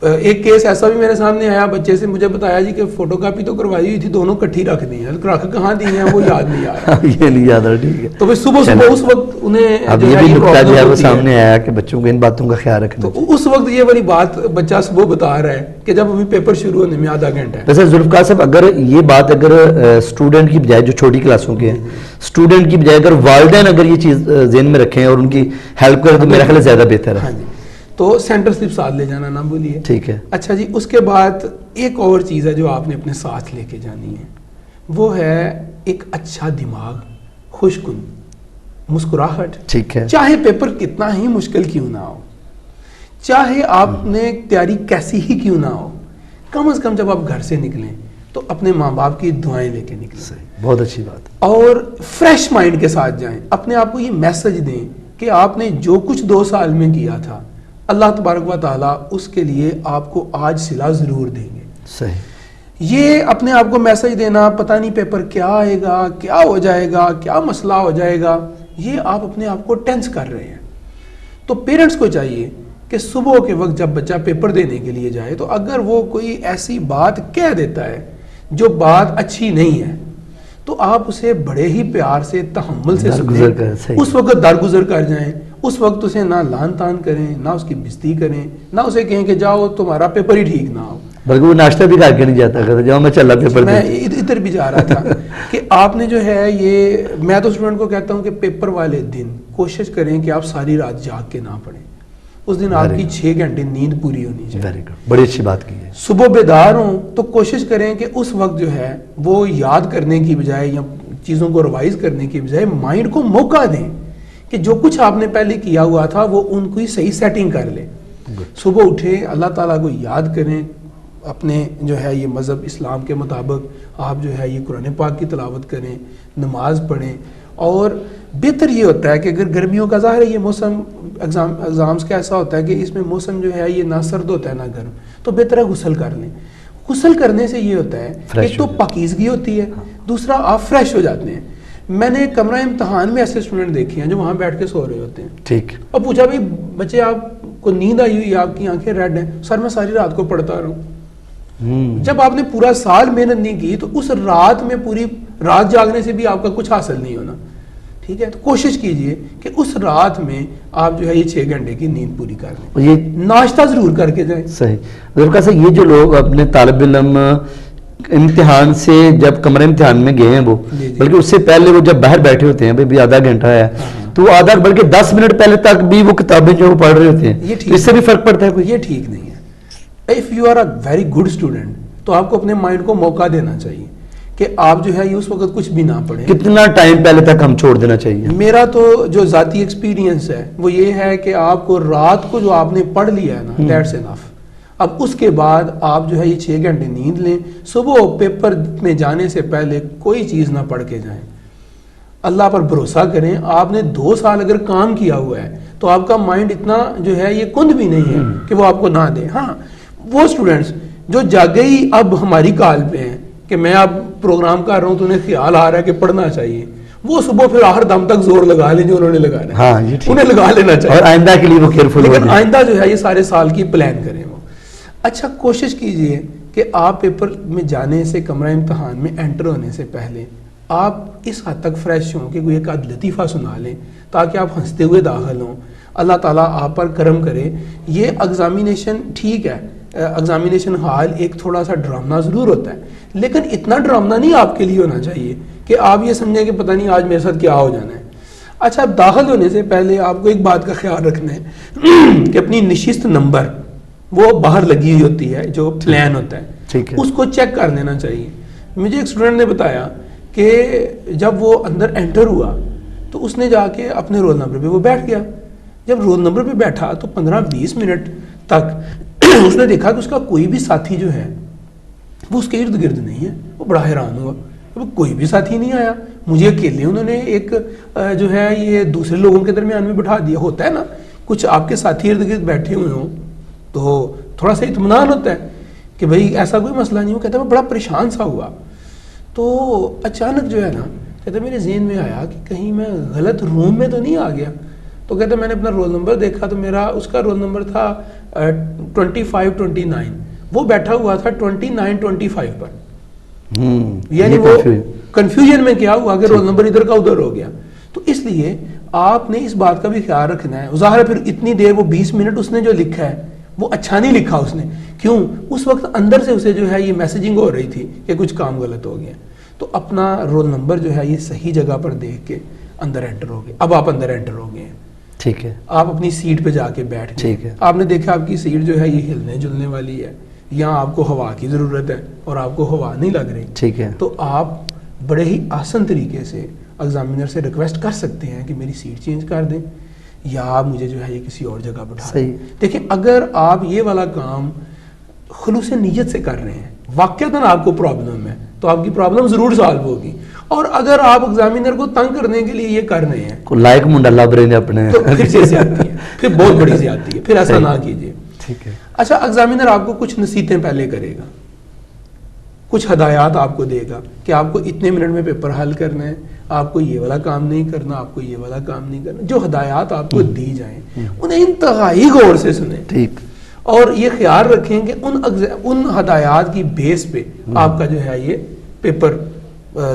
[SPEAKER 2] ایک کیس ایسا بھی میرے سامنے آیا, بچے سے مجھے بتایا جی کہ فوٹو کاپی تو کروائی ہوئی تھی, دونوں کٹھی رکھ دی ہیں, رکھ کہاں دی ہیں وہ یاد نہیں آ رہا.
[SPEAKER 1] یہ نہیں یاد آ رہا, ٹھیک ہے.
[SPEAKER 2] تو صبح صبح اس وقت انہیں
[SPEAKER 1] اب یہ بھی نکتا جو ہے وہ سامنے آیا کہ بچوں کو ان باتوں کا خیال رکھنا.
[SPEAKER 2] تو اس وقت یہ والی بات بچہ صبح بتا رہا ہے کہ جب ابھی پیپر شروع ہونے میں آدھا گھنٹہ ہے.
[SPEAKER 1] ویسے ذوالفقار صاحب اگر یہ بات اگر اسٹوڈنٹ کی بجائے جو چھوٹی کلاسوں کے ہیں اسٹوڈنٹ کی بجائے اگر والدین اگر یہ چیز ذہن میں رکھیں اور ان کی ہیلپ کریں تو میرا خیال زیادہ بہتر ہے.
[SPEAKER 2] تو سینٹر سلپ ساتھ لے جانا نہ بولیے.
[SPEAKER 1] ٹھیک ہے.
[SPEAKER 2] اچھا جی, اس کے بعد ایک اور چیز ہے جو آپ نے اپنے ساتھ لے کے جانی ہے, وہ ہے ایک اچھا دماغ, خوش کن مسکراہٹ.
[SPEAKER 1] ٹھیک ہے,
[SPEAKER 2] چاہے پیپر کتنا ہی مشکل کیوں نہ ہو, چاہے آپ نے تیاری کیسی ہی کیوں نہ ہو, کم از کم جب آپ گھر سے نکلیں تو اپنے ماں باپ کی دعائیں لے کے نکلیں.
[SPEAKER 1] بہت اچھی بات.
[SPEAKER 2] اور فریش مائنڈ کے ساتھ جائیں, اپنے آپ کو یہ میسج دیں کہ آپ نے جو کچھ 2 سال میں کیا تھا اللہ تبارک و تعالیٰ اس کے لیے آپ کو آج صلہ ضرور دیں گے.
[SPEAKER 1] صحیح.
[SPEAKER 2] یہ اپنے آپ کو میسج دینا, پتہ نہیں پیپر کیا آئے گا, کیا ہو جائے گا, کیا مسئلہ ہو جائے گا, یہ آپ اپنے آپ کو ٹینس کر رہے ہیں. تو پیرنٹس کو چاہیے کہ صبح کے وقت جب بچہ پیپر دینے کے لیے جائے تو اگر وہ کوئی ایسی بات کہہ دیتا ہے جو بات اچھی نہیں ہے تو آپ اسے بڑے ہی پیار سے تحمل سے سنیں, اس وقت درگزر کر جائیں. اس وقت اسے نہ لان تان کریں, نہ اس کی بےزتی کریں, نہ اسے کہیں کہ جاؤ تمہارا پیپر ہی ٹھیک نہ ہو.
[SPEAKER 1] بلکہ وہ ناشتہ بھی کر کے نہیں جاتا کرتا, جاؤ میں چلا پیپر.
[SPEAKER 2] میں ادھر بھی جا رہا تھا کہ آپ نے جو ہے یہ, میں تو اسٹوڈنٹ کو کہتا ہوں کہ پیپر والے دن کوشش کریں کہ آپ ساری رات جاگ کے نہ پڑھیں. اس دن آپ کی 6 گھنٹے نیند پوری ہونی چاہیے.
[SPEAKER 1] ویری گڈ, بڑی اچھی بات کی ہے.
[SPEAKER 2] صبح بیدار ہوں تو کوشش کریں کہ اس وقت جو ہے وہ یاد کرنے کی بجائے یا چیزوں کو ریوائز کرنے کی بجائے مائنڈ کو موقع دیں کہ جو کچھ آپ نے پہلے کیا ہوا تھا وہ ان کی صحیح سیٹنگ کر لیں. صبح اٹھیں, اللہ تعالیٰ کو یاد کریں, اپنے جو ہے یہ مذہب اسلام کے مطابق آپ جو ہے یہ قرآن پاک کی تلاوت کریں, نماز پڑھیں. اور بہتر یہ ہوتا ہے کہ اگر گرمیوں کا ظاہر ہے یہ موسم ایگزامس کا ایسا ہوتا ہے کہ اس میں موسم جو ہے یہ نہ سرد ہوتا ہے نہ گرم, تو بہتر ہے غسل کر لیں. غسل کرنے سے یہ ہوتا ہے ایک تو پاکیزگی ہوتی ہے, دوسرا آپ فریش ہو جاتے ہیں. میں نے کمرہ امتحان میں ایسے اسٹوڈنٹ دیکھے ہیں جو وہاں بیٹھ کے سو رہے ہوتے ہیں.
[SPEAKER 1] ٹھیک.
[SPEAKER 2] اور پوچھا بھائی بچے آپ کو نیند آئی ہوئی, آپ کی آنکھیں ریڈ ہیں. سر میں ساری رات کو پڑھتا رہا ہوں. جب آپ نے پورا سال محنت نہیں کی تو اس رات میں پوری رات جاگنے سے بھی آپ کا کچھ حاصل نہیں ہونا. ٹھیک ہے, تو کوشش کیجئے کہ اس رات میں آپ جو ہے یہ 6 گھنٹے کی نیند پوری کر لیں. یہ ناشتہ ضرور کر کے جائیں. صحیح.
[SPEAKER 1] یہ جو لوگ اپنے طالب علم امتحان سے جب کمرے امتحان میں گئے ہیں وہ بلکہ اس سے پہلے وہ جب باہر بیٹھے ہوتے ہیں بھائی آدھا گھنٹہ ہے تو وہ آدھا بلکہ 10 منٹ پہلے تک بھی وہ کتابیں جو پڑھ رہے ہوتے ہیں, اس سے بھی فرق پڑتا ہے کوئی؟
[SPEAKER 2] یہ ٹھیک نہیں ہے. If you are a very good student تو آپ کو اپنے مائنڈ کو موقع دینا چاہیے کہ آپ جو ہے یہ اس وقت کچھ بھی نہ پڑھیں.
[SPEAKER 1] کتنا ٹائم پہلے تک ہم چھوڑ دینا چاہیے؟
[SPEAKER 2] میرا تو جو ذاتی ایکسپیرینس ہے وہ یہ ہے کہ آپ کو رات کو جو آپ نے پڑھ لیا ہے نا, دیٹس انف. اب اس کے بعد آپ جو ہے یہ 6 گھنٹے نیند لیں. صبح پیپر میں جانے سے پہلے کوئی چیز نہ پڑھ کے جائیں. اللہ پر بھروسہ کریں. آپ نے 2 سال اگر کام کیا ہوا ہے تو آپ کا مائنڈ اتنا جو ہے یہ کند بھی نہیں ہے کہ وہ آپ کو نہ دے. ہاں, وہ اسٹوڈنٹس جو جاگے ہی اب ہماری کال پہ ہیں کہ میں اب پروگرام کر رہا ہوں تو انہیں خیال آ رہا ہے کہ پڑھنا چاہیے, وہ صبح پھر آخر دم تک زور لگا لیں جو انہوں نے لگانا ہے.
[SPEAKER 1] ہاں,
[SPEAKER 2] انہیں لگا لینا چاہیے
[SPEAKER 1] اور آئندہ کے لیے وہ کیئرفل ہو.
[SPEAKER 2] لیکن آئندہ جو ہے یہ سارے سال کی پلان کریں. وہ اچھا کوشش کیجئے کہ آپ پیپر میں جانے سے, کمرہ امتحان میں انٹر ہونے سے پہلے آپ اس حد تک فریش ہوں کہ کوئی ایک آدھ لطیفہ سنا لیں تاکہ آپ ہنستے ہوئے داخل ہوں. اللہ تعالیٰ آپ پر کرم کرے. یہ ایگزامینیشن ٹھیک ہے, ایگزامینیشن ہال ایک تھوڑا سا ڈرامنا ضرور ہوتا ہے, لیکن اتنا ڈرامنا نہیں آپ کے لیے ہونا چاہیے کہ آپ یہ سمجھیں کہ پتہ نہیں آج میرے ساتھ کیا ہو جانا ہے. اچھا, داخل ہونے سے پہلے آپ کو ایک بات کا خیال رکھنا ہے کہ اپنی نشست نمبر وہ باہر لگی ہوئی ہوتی ہے جو پلان ہوتا ہے, اس کو چیک کر لینا چاہیے. مجھے ایک اسٹوڈنٹ نے بتایا کہ جب وہ اندر انٹر ہوا تو اس نے جا کے اپنے رول نمبر پہ وہ بیٹھ گیا. جب رول نمبر پہ بیٹھا تو 15-20 منٹ تک اس نے دیکھا کہ اس کا کوئی بھی ساتھی جو ہے وہ اس کے ارد گرد نہیں ہے. وہ بڑا حیران ہوا, کوئی بھی ساتھی نہیں آیا, مجھے اکیلے انہوں نے ایک جو ہے یہ دوسرے لوگوں کے درمیان میں بٹھا دیا. ہوتا ہے نا کچھ آپ کے ساتھی ارد گرد بیٹھے ہوئے ہوں تو تھوڑا سا اطمینان ہوتا ہے کہ بھئی ایسا کوئی مسئلہ نہیں ہو. کہتا ہے میں بڑا پریشان سا ہوا. تو اچانک جو ہے نا کہتے میرے ذہن میں آیا کہ کہیں میں غلط روم میں تو نہیں آ گیا. تو کہتے میں نے اپنا رول نمبر دیکھا تو میرا اس کا رول نمبر تھا 2529, وہ بیٹھا ہوا تھا 2925 پر. یعنی وہ کنفیوژن میں کیا ہوا کہ رول نمبر ادھر کا ادھر ہو گیا. تو اس لیے آپ نے اس بات کا بھی خیال رکھنا ہے. ظاہر ہے پھر اتنی دیر وہ 20 منٹ اس نے جو لکھا ہے وہ اچھا نہیں لکھا اس نے. کیوں؟ اس وقت اندر سے اسے جو ہے یہ میسیجنگ ہو رہی تھی کہ کچھ کام غلط ہو گیا. تو اپنا رول نمبر جو ہے یہ صحیح جگہ پر دیکھ کے اندر انٹر ہو گئے. اب آپ اندر انٹر ہو گئے ہیں,
[SPEAKER 1] ٹھیک ہے,
[SPEAKER 2] آپ اپنی سیٹ پہ جا کے بیٹھ گئے.
[SPEAKER 1] ٹھیک ہے,
[SPEAKER 2] آپ نے دیکھا آپ کی سیٹ جو ہے یہ ہلنے جلنے والی ہے, یہاں آپ کو ہوا کی ضرورت ہے اور آپ کو ہوا نہیں لگ رہی.
[SPEAKER 1] ٹھیک ہے,
[SPEAKER 2] تو آپ بڑے ہی آسان طریقے سے ایگزامینر سے ریکویسٹ کر سکتے ہیں کہ میری سیٹ چینج کر دیں یا آپ مجھے جو ہے یہ کسی اور جگہ بٹھا دیں. دیکھیں اگر آپ یہ والا کام خلوص نیت سے کر رہے ہیں, واقعتاً آپ کو پرابلم ہے تو آپ کی پرابلم ضرور سالو ہوگی. اور اگر آپ ایگزامینر کو تنگ کرنے کے لیے یہ کر رہے ہیں
[SPEAKER 1] کو لائق منڈا لب رہے ہیں اپنے,
[SPEAKER 2] تو پھر سے زیادتی ہے, پھر بہت بڑی زیادتی ہے, پھر ایسا نہ کیجیے.
[SPEAKER 1] ٹھیک ہے.
[SPEAKER 2] اچھا, ایگزامینر آپ کو کچھ نصیحتیں پہلے کرے گا, کچھ ہدایات آپ کو دے گا کہ آپ کو اتنے منٹ میں پیپر حل کرنا ہے, آپ کو یہ والا کام نہیں کرنا, آپ کو یہ والا کام نہیں کرنا. جو ہدایات آپ کو دی جائیں انہیں انتہائی غور سے سنیں.
[SPEAKER 1] ٹھیک.
[SPEAKER 2] اور یہ خیال رکھیں کہ ان ہدایات کی بیس پہ آپ کا جو ہے یہ پیپر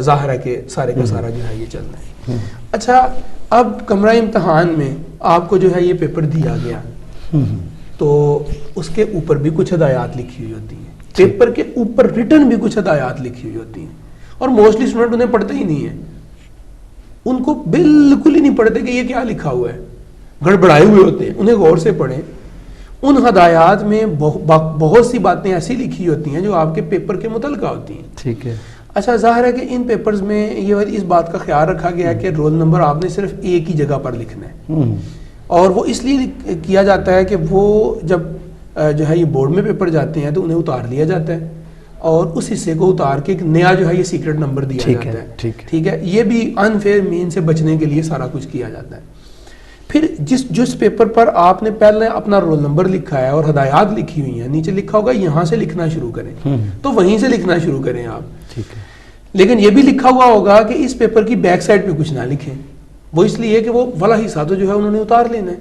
[SPEAKER 2] ظاہر ہے کہ سارے کا سارا جو ہے یہ چل رہا ہے. اچھا, اب کمرہ امتحان میں آپ کو جو ہے یہ پیپر دیا گیا تو اس کے اوپر بھی کچھ ہدایات لکھی ہوئی ہوتی ہیں, پیپر کے اوپر ریٹن بھی کچھ ہدایات لکھی ہوئی ہوتی ہیں, اور موسٹلی اسٹوڈنٹ انہیں پڑھتے ہی نہیں ہیں. ان کو بالکل ہی نہیں پڑھتے کہ یہ کیا لکھا ہوا ہے, گڑبڑائے ہوئے ہوتے ہیں. انہیں غور سے پڑھیں. ان ہدایات میں بہت سی باتیں ایسی لکھی ہوتی ہیں جو آپ کے پیپر کے متعلقہ ہوتی ہیں.
[SPEAKER 1] ٹھیک ہے.
[SPEAKER 2] اچھا, ظاہر ہے کہ ان پیپرز میں یہ اس بات کا خیال رکھا گیا ہے کہ رول نمبر آپ نے صرف ایک ہی جگہ پر لکھنا ہے, اور وہ اس لیے کیا جاتا ہے کہ وہ جب جو ہے یہ بورڈ میں پیپر جاتے ہیں تو انہیں اتار لیا جاتا ہے اور اس حصے کو اتار کے ایک نیا جو ہے یہ سیکرٹ نمبر دیا جاتا ہے. ٹھیک ہے, یہ بھی انفیئر مین سے بچنے کے لیے سارا کچھ کیا جاتا ہے. پھر جس پیپر پر آپ نے پہلے اپنا رول نمبر لکھا ہے اور ہدایات لکھی ہوئی ہیں, نیچے لکھا ہوگا یہاں سے لکھنا شروع کریں, تو وہیں سے لکھنا شروع کریں آپ. لیکن یہ بھی لکھا ہوا ہوگا کہ اس پیپر کی بیک سائڈ پہ کچھ نہ لکھیں, وہ اس لیے کہ وہ والا حصہ تو جو ہے انہوں نے اتار لینا ہے.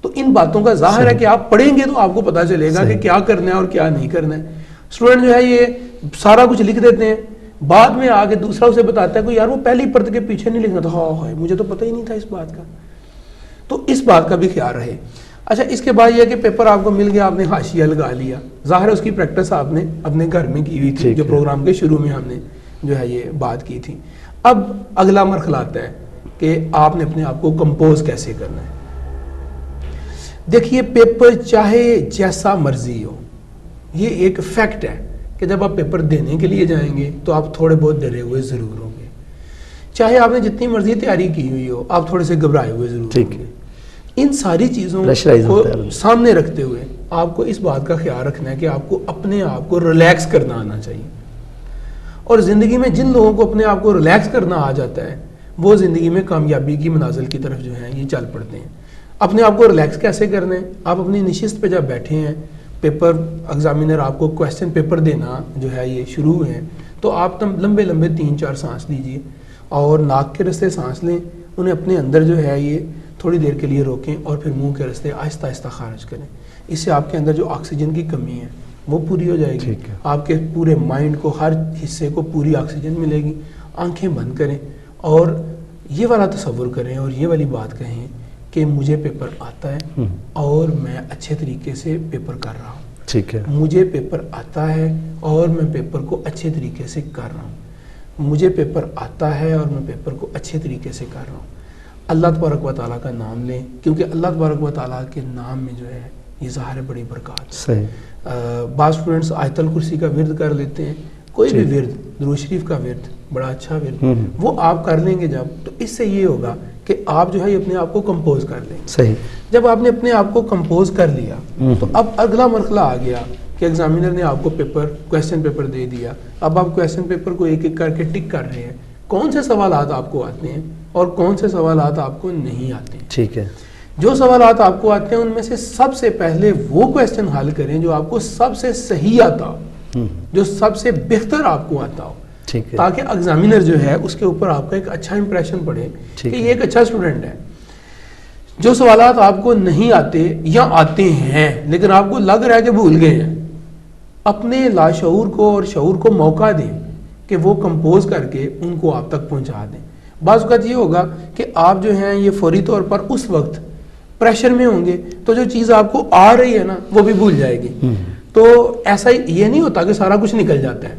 [SPEAKER 2] تو ان باتوں کا ظاہر ہے کہ آپ پڑھیں گے تو آپ کو پتا چلے گا کہ کیا کرنا ہے اور کیا نہیں کرنا ہے. اسٹوڈنٹ جو ہے یہ سارا کچھ لکھ دیتے ہیں, بعد میں آگے دوسرا اسے بتاتا ہے کہ یار وہ پہلی پرت کے پیچھے نہیں لکھنا تھا, ہاں مجھے تو پتہ ہی نہیں تھا اس بات کا. تو اس بات کا بھی خیال رہے. اچھا, اس کے بعد یہ کہ پیپر آپ کو مل گیا, آپ نے حاشیہ لگا لیا, ظاہر ہے اس کی پریکٹس آپ نے اپنے گھر میں کی ہوئی تھی, جو پروگرام کے شروع میں ہم نے جو ہے یہ بات کی تھی. اب اگلا مرحلہ آتا ہے کہ آپ نے اپنے آپ کو کمپوز کیسے کرنا ہے. دیکھیے, پیپر چاہے جیسا مرضی ہو, یہ ایک فیکٹ ہے کہ جب آپ پیپر دینے کے لیے جائیں گے تو آپ تھوڑے بہت ڈرے ہوئے ضرور ہوں گے. چاہے آپ نے جتنی مرضی تیاری کی ہوئی ہو, آپ تھوڑے سے گھبرائے ہوئے ضرور ہوں گے. ان ساری چیزوں کو سامنے رکھتے ہوئے آپ کو اس بات کا خیال رکھنا ہے کہ آپ کو اپنے آپ کو ریلیکس کرنا آنا چاہیے. اور زندگی میں جن لوگوں کو اپنے آپ کو ریلیکس کرنا آ جاتا ہے وہ زندگی میں کامیابی کی منازل کی طرف جو ہیں یہ چل پڑتے ہیں. اپنے آپ کو ریلیکس کیسے کرنا ہے؟ آپ اپنی نشست پہ جب بیٹھے ہیں, پیپر ایگزامینر آپ کو کویسچن پیپر دینا جو ہے یہ شروع ہوئے ہیں, تو آپ لمبے لمبے 3-4 سانس لیجئے اور ناک کے رستے سانس لیں, انہیں اپنے اندر جو ہے یہ تھوڑی دیر کے لیے روکیں اور پھر منہ کے رستے آہستہ آہستہ خارج کریں. اس سے آپ کے اندر جو آکسیجن کی کمی ہے وہ پوری ہو جائے گی, آپ کے پورے مائنڈ کو, ہر حصے کو پوری آکسیجن ملے گی. آنکھیں بند کریں اور یہ والا تصور کریں اور یہ والی بات کہیں کہ مجھے پیپر آتا ہے اور میں اچھے طریقے سے پیپر کر رہا ہوں.
[SPEAKER 1] ٹھیک ہے,
[SPEAKER 2] مجھے پیپر آتا ہے اور میں پیپر کو اچھے طریقے سے کر رہا ہوں. مجھے پیپر آتا ہے اور میں پیپر کو اچھے طریقے سے کر رہا ہوں. اللہ تبارک و تعالیٰ کا نام لیں, کیونکہ اللہ تبارک و تعالیٰ کے نام میں جو ہے یہ ظاہر ہے بڑی برکات.
[SPEAKER 1] صحیح.
[SPEAKER 2] بعض اسٹوڈنٹس آیت الکرسی کا ورد کر لیتے ہیں, کوئی بھی ورد, درود شریف کا ورد, بڑا اچھا ورد, وہ آپ کر لیں گے جب, تو اس سے یہ ہوگا کہ آپ جو ہے اپنے آپ کو کمپوز کر لیں گے.
[SPEAKER 1] صحیح.
[SPEAKER 2] جب آپ نے اپنے آپ کو کمپوز کر لیا تو اب اگلا مرحلہ آ گیا کہ ایگزامینر نے آپ کو کویسچن پیپر دے دیا. اب آپ کویسچن پیپر کو ایک ایک کر کے ٹک کر رہے ہیں, کون سے سوالات آپ کو آتے ہیں اور کون سے سوالات آپ کو نہیں آتے ہیں.
[SPEAKER 1] ٹھیک ہے.
[SPEAKER 2] جو سوالات آپ کو آتے ہیں ان میں سے سب سے پہلے وہ کویسچن حل کریں جو آپ کو سب سے صحیح آتا ہو, جو سب سے بہتر آپ کو آتا ہو, تاکہ ایگزامینر جو ہے اس کے اوپر آپ کا ایک اچھا امپریشن پڑے کہ یہ ایک اچھا اسٹوڈنٹ ہے. جو سوالات آپ کو نہیں آتے یا آتے ہیں لیکن آپ کو لگ رہا ہے کہ بھول گئے ہیں, اپنے لاشعور کو اور شعور کو موقع دیں کہ وہ کمپوز کر کے ان کو آپ تک پہنچا دیں. بعض اوقات یہ ہوگا کہ آپ جو ہیں یہ فوری طور پر اس وقت پریشر میں ہوں گے تو جو چیز آپ کو آ رہی ہے نا وہ بھی بھول جائے گی. تو ایسا یہ نہیں ہوتا کہ سارا کچھ نکل جاتا ہے,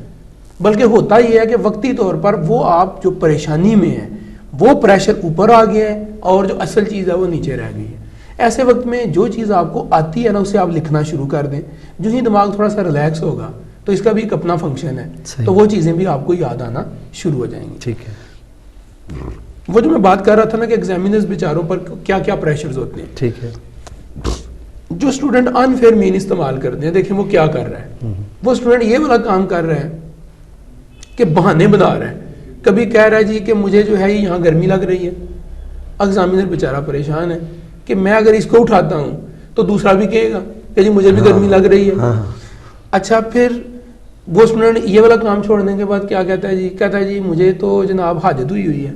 [SPEAKER 2] بلکہ ہوتا یہ ہے کہ وقتی طور پر وہ آپ جو پریشانی میں ہیں وہ پریشر اوپر آ گیا ہے اور جو اصل چیز ہے وہ نیچے رہ گئی ہے. ایسے وقت میں جو چیز آپ کو آتی ہے نا اسے آپ لکھنا شروع کر دیں. جو ہی دماغ تھوڑا سا ریلیکس ہوگا تو اس کا بھی ایک اپنا فنکشن ہے, تو وہ چیزیں بھی آپ کو یاد آنا شروع ہو جائیں گی.
[SPEAKER 1] ٹھیک ہے.
[SPEAKER 2] وہ جو میں بات کر رہا تھا نا کہ ایگزامینرز بیچاروں پر کیا کیا پریشرز ہوتے ہیں.
[SPEAKER 1] ٹھیک ہے.
[SPEAKER 2] جو اسٹوڈنٹ انفیئر مین استعمال کرتے ہیں, دیکھیں وہ کیا کر رہا ہے. وہ اسٹوڈنٹ یہ والا کام کر رہا ہے کہ بہانے بنا رہا ہے. کبھی کہہ رہا ہے جی کہ مجھے جو ہے یہاں گرمی لگ رہی ہے. ایگزامینر بیچارہ پریشان ہے کہ میں اگر اس کو اٹھاتا ہوں تو دوسرا بھی کہے گا کہ جی مجھے بھی گرمی لگ رہی ہے. اچھا, پھر وہ اسٹوڈنٹ یہ والا کام چھوڑنے کے بعد کیا کہتا ہے جی, کہتا ہے جی مجھے تو جناب حاجت ہوئی ہے.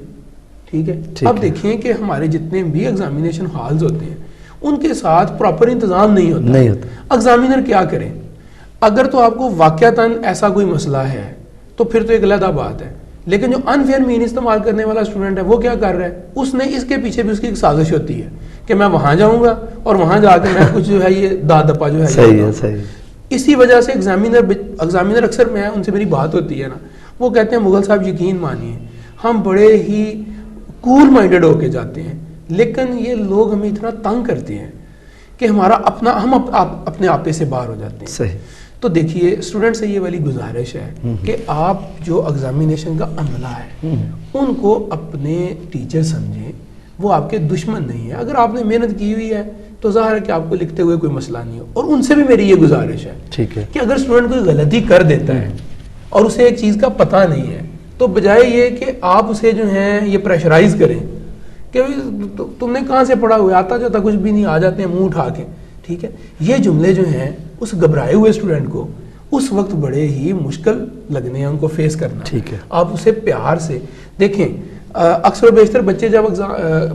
[SPEAKER 2] ٹھیک ہے. اب دیکھیں کہ ہمارے جتنے بھی ایگزامینیشن ہالز ہوتے ہیں ان کے ساتھ پراپر انتظام نہیں ہوتا. ایگزامینر کیا کریں؟ اگر تو آپ کو واقعتاً ایسا کوئی مسئلہ ہے تو پھر تو ایک علیحدہ بات ہے, لیکن جو انفیئر مین استعمال کرنے والا اسٹوڈنٹ ہے وہ کیا کر رہا ہے, اس نے اس کے پیچھے بھی اس کی ایک سازش ہوتی ہے کہ میں وہاں جاؤں گا اور وہاں جا کے میں کچھ جو ہے یہ دپا جو ہے. صحیح. اسی وجہ سے ایگزامینر اکثر میں ان سے میری بات ہوتی ہے نا, وہ کہتے ہیں مغل صاحب یقین مانیے ہم بڑے ہی کول مائنڈڈ ہو کے جاتے ہیں, لیکن یہ لوگ ہمیں اتنا تنگ کرتے ہیں کہ ہم اپنے آپے سے باہر ہو جاتے ہیں. صحیح. تو دیکھیے اسٹوڈنٹ سے یہ والی گزارش ہے کہ آپ جو ایگزامینیشن کا عملہ ہے ان کو اپنے ٹیچر سمجھیں, وہ آپ کے دشمن نہیں ہے. اگر آپ نے محنت کی ہوئی ہے تو ظاہر ہے کہ آپ کو لکھتے ہوئے کوئی مسئلہ نہیں ہو. اور ان سے بھی میری یہ گزارش ہے
[SPEAKER 1] ٹھیک ہے
[SPEAKER 2] کہ اگر اسٹوڈنٹ کوئی غلطی کر دیتا ہے اور اسے ایک چیز کا پتہ نہیں ہے تو بجائے یہ کہ آپ اسے جو ہیں یہ پریشرائز کریں کہ تم نے کہاں سے پڑھا ہوا ہے, آتا جاتا کچھ بھی نہیں, آ جاتے ہیں منہ اٹھا کے, ٹھیک ہے, یہ جملے جو ہیں اس گھبرائے ہوئے اسٹوڈنٹ کو اس وقت بڑے ہی مشکل لگنے ہیں ان کو فیس کرنا.
[SPEAKER 1] ٹھیک ہے,
[SPEAKER 2] آپ اسے پیار سے دیکھیں. اکثر و بیشتر بچے جب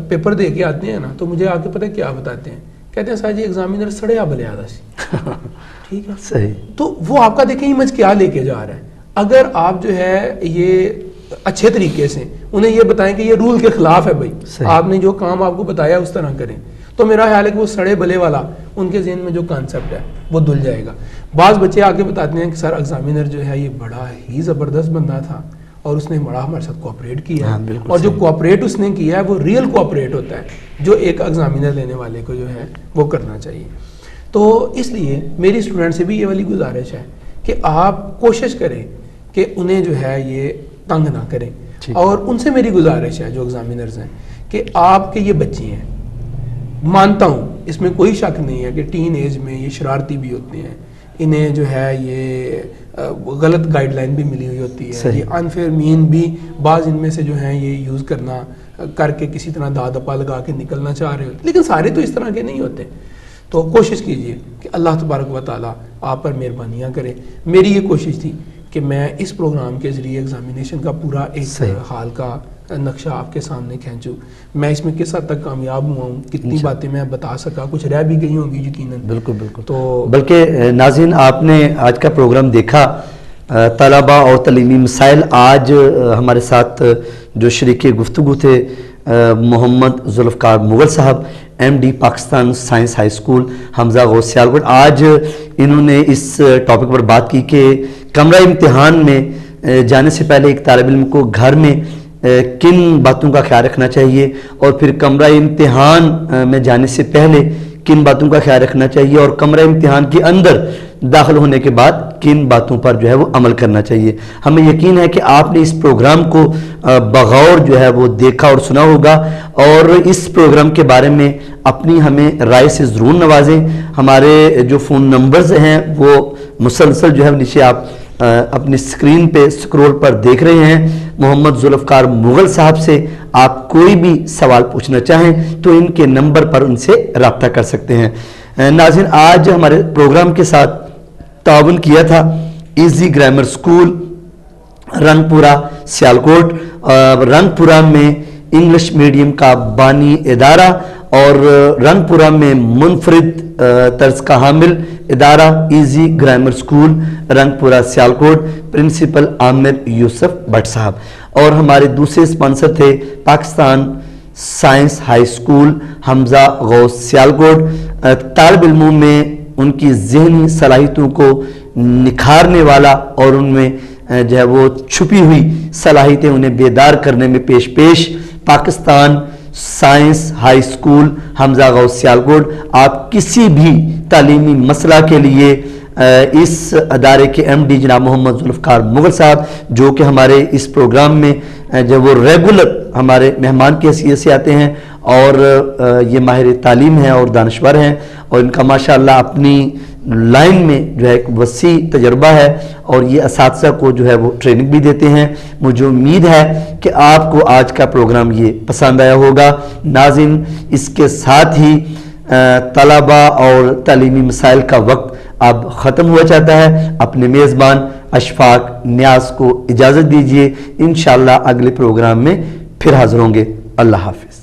[SPEAKER 2] پیپر دے کے آتے ہیں نا تو مجھے آ کے پتہ کیا بتاتے ہیں, کہتے ہیں سر جی ایگزامینر سڑیا بلیا دا سی. ٹھیک ہے,
[SPEAKER 1] صحیح.
[SPEAKER 2] تو وہ آپ کا دیکھیں امیج کیا لے کے جا رہا ہے. اگر آپ جو ہے یہ اچھے طریقے سے انہیں یہ بتائیں کہ یہ رول کے خلاف ہے بھائی, آپ نے جو کام آپ کو بتایا اس طرح کریں, تو میرا خیال ہے کہ وہ سڑے بلے والا ان کے ذہن میں جو کانسیپٹ ہے وہ دھل جائے گا. بعض بچے آ کے بتاتے ہیں کہ سر ایگزامینر جو ہے یہ بڑا ہی زبردست بندہ تھا اور اس نے بڑا ہمارے ساتھ کوآپریٹ کیا ہے, اور جو کوآپریٹ اس نے کیا ہے وہ ریئل کوآپریٹ ہوتا ہے جو ایک ایگزامینر لینے والے کو جو ہے وہ کرنا چاہیے. تو اس لیے میری اسٹوڈنٹ سے بھی یہ والی گزارش ہے کہ آپ کوشش کریں کہ انہیں جو ہے یہ تنگ نہ کریں. اور ان سے میری گزارش ہے جو ایگزامینرز ہیں کہ آپ کے یہ بچے ہیں, مانتا ہوں اس میں کوئی شک نہیں ہے کہ ٹین ایج میں یہ شرارتی بھی ہوتے ہیں, انہیں جو ہے یہ غلط گائیڈ لائن بھی ملی ہوئی ہوتی ہے, یہ انفیئر مین بھی بعض ان میں سے جو ہیں یہ یوز کرنا کر کے کسی طرح داد اپا لگا کے نکلنا چاہ رہے ہوتے, لیکن سارے تو اس طرح کے نہیں ہوتے. تو کوشش کیجئے کہ اللہ تبارک و تعالیٰ آپ پر مہربانیاں کرے. میری یہ کوشش تھی کہ میں اس پروگرام کے ذریعے ایگزامینیشن کا پورا ایک حال کا نقشہ آپ کے سامنے کھینچوں. میں اس میں کس حد تک کامیاب ہوا ہوں, کتنی باتیں میں بتا سکا, کچھ رہ بھی گئی ہوں گی یقیناً.
[SPEAKER 1] بالکل بالکل.
[SPEAKER 2] تو
[SPEAKER 1] بلکہ ناظرین آپ نے آج کا پروگرام دیکھا, طلباء اور تعلیمی مسائل. آج ہمارے ساتھ جو شریک گفتگو تھے محمد ذوالفقار مغل صاحب, MD Pakistan science high school Hamza غوث سیالکوٹ. آج انہوں نے اس ٹاپک پر بات کی کہ کمرہ امتحان میں جانے سے پہلے ایک طالب علم کو گھر میں کن باتوں کا خیال رکھنا چاہیے, اور پھر کمرہ امتحان میں جانے سے پہلے کن باتوں کا خیال رکھنا چاہیے, اور کمرہ امتحان کے اندر داخل ہونے کے بعد کن باتوں پر جو ہے وہ عمل کرنا چاہیے. ہمیں یقین ہے کہ آپ نے اس پروگرام کو بغور جو ہے وہ دیکھا اور سنا ہوگا, اور اس پروگرام کے بارے میں اپنی ہمیں رائے سے ضرور نوازیں. ہمارے جو فون نمبرز ہیں وہ مسلسل جو ہے نیچے آپ اپنی اسکرین پہ سکرول پر دیکھ رہے ہیں. محمد ذوالفقار مغل صاحب سے آپ کوئی بھی سوال پوچھنا چاہیں تو ان کے نمبر پر ان سے رابطہ کر سکتے ہیں. ناظرین آج ہمارے پروگرام کے ساتھ تعاون کیا تھا easy grammar school Rangpura Sialkot. رنگ پورہ میں انگلش میڈیم کا بانی ادارہ اور رنگ پورہ میں منفرد طرز کا حامل ادارہ easy grammar school Rangpura Sialkot, principal Amir Yousuf Butt صاحب. اور ہمارے دوسرے اسپانسر تھے Pakistan science high school Hamza غوث سیالکوٹ. طالب علموں میں ان کی ذہنی صلاحیتوں کو نکھارنے والا اور ان میں جو ہے وہ چھپی ہوئی صلاحیتیں انہیں بیدار کرنے میں پیش Pakistan science high school Hamza غوث سیالکوٹ. آپ کسی بھی تعلیمی مسئلہ کے لیے اس ادارے کے MD جناب محمد ذوالفقار مغل صاحب, جو کہ ہمارے اس پروگرام میں جب وہ ریگولر ہمارے مہمان کی حیثیت سے آتے ہیں, اور یہ ماہر تعلیم ہیں اور دانشور ہیں, اور ان کا ماشاءاللہ اپنی لائن میں جو ہے ایک وسیع تجربہ ہے, اور یہ اساتذہ کو جو ہے وہ ٹریننگ بھی دیتے ہیں. مجھے امید ہے کہ آپ کو آج کا پروگرام یہ پسند آیا ہوگا. ناظرین اس کے ساتھ ہی طلباء اور تعلیمی مسائل کا وقت اب ختم ہوا چاہتا ہے. اپنے میزبان اشفاق نیاز کو اجازت دیجیے. انشاءاللہ اگلے پروگرام میں پھر حاضر ہوں گے. اللہ حافظ.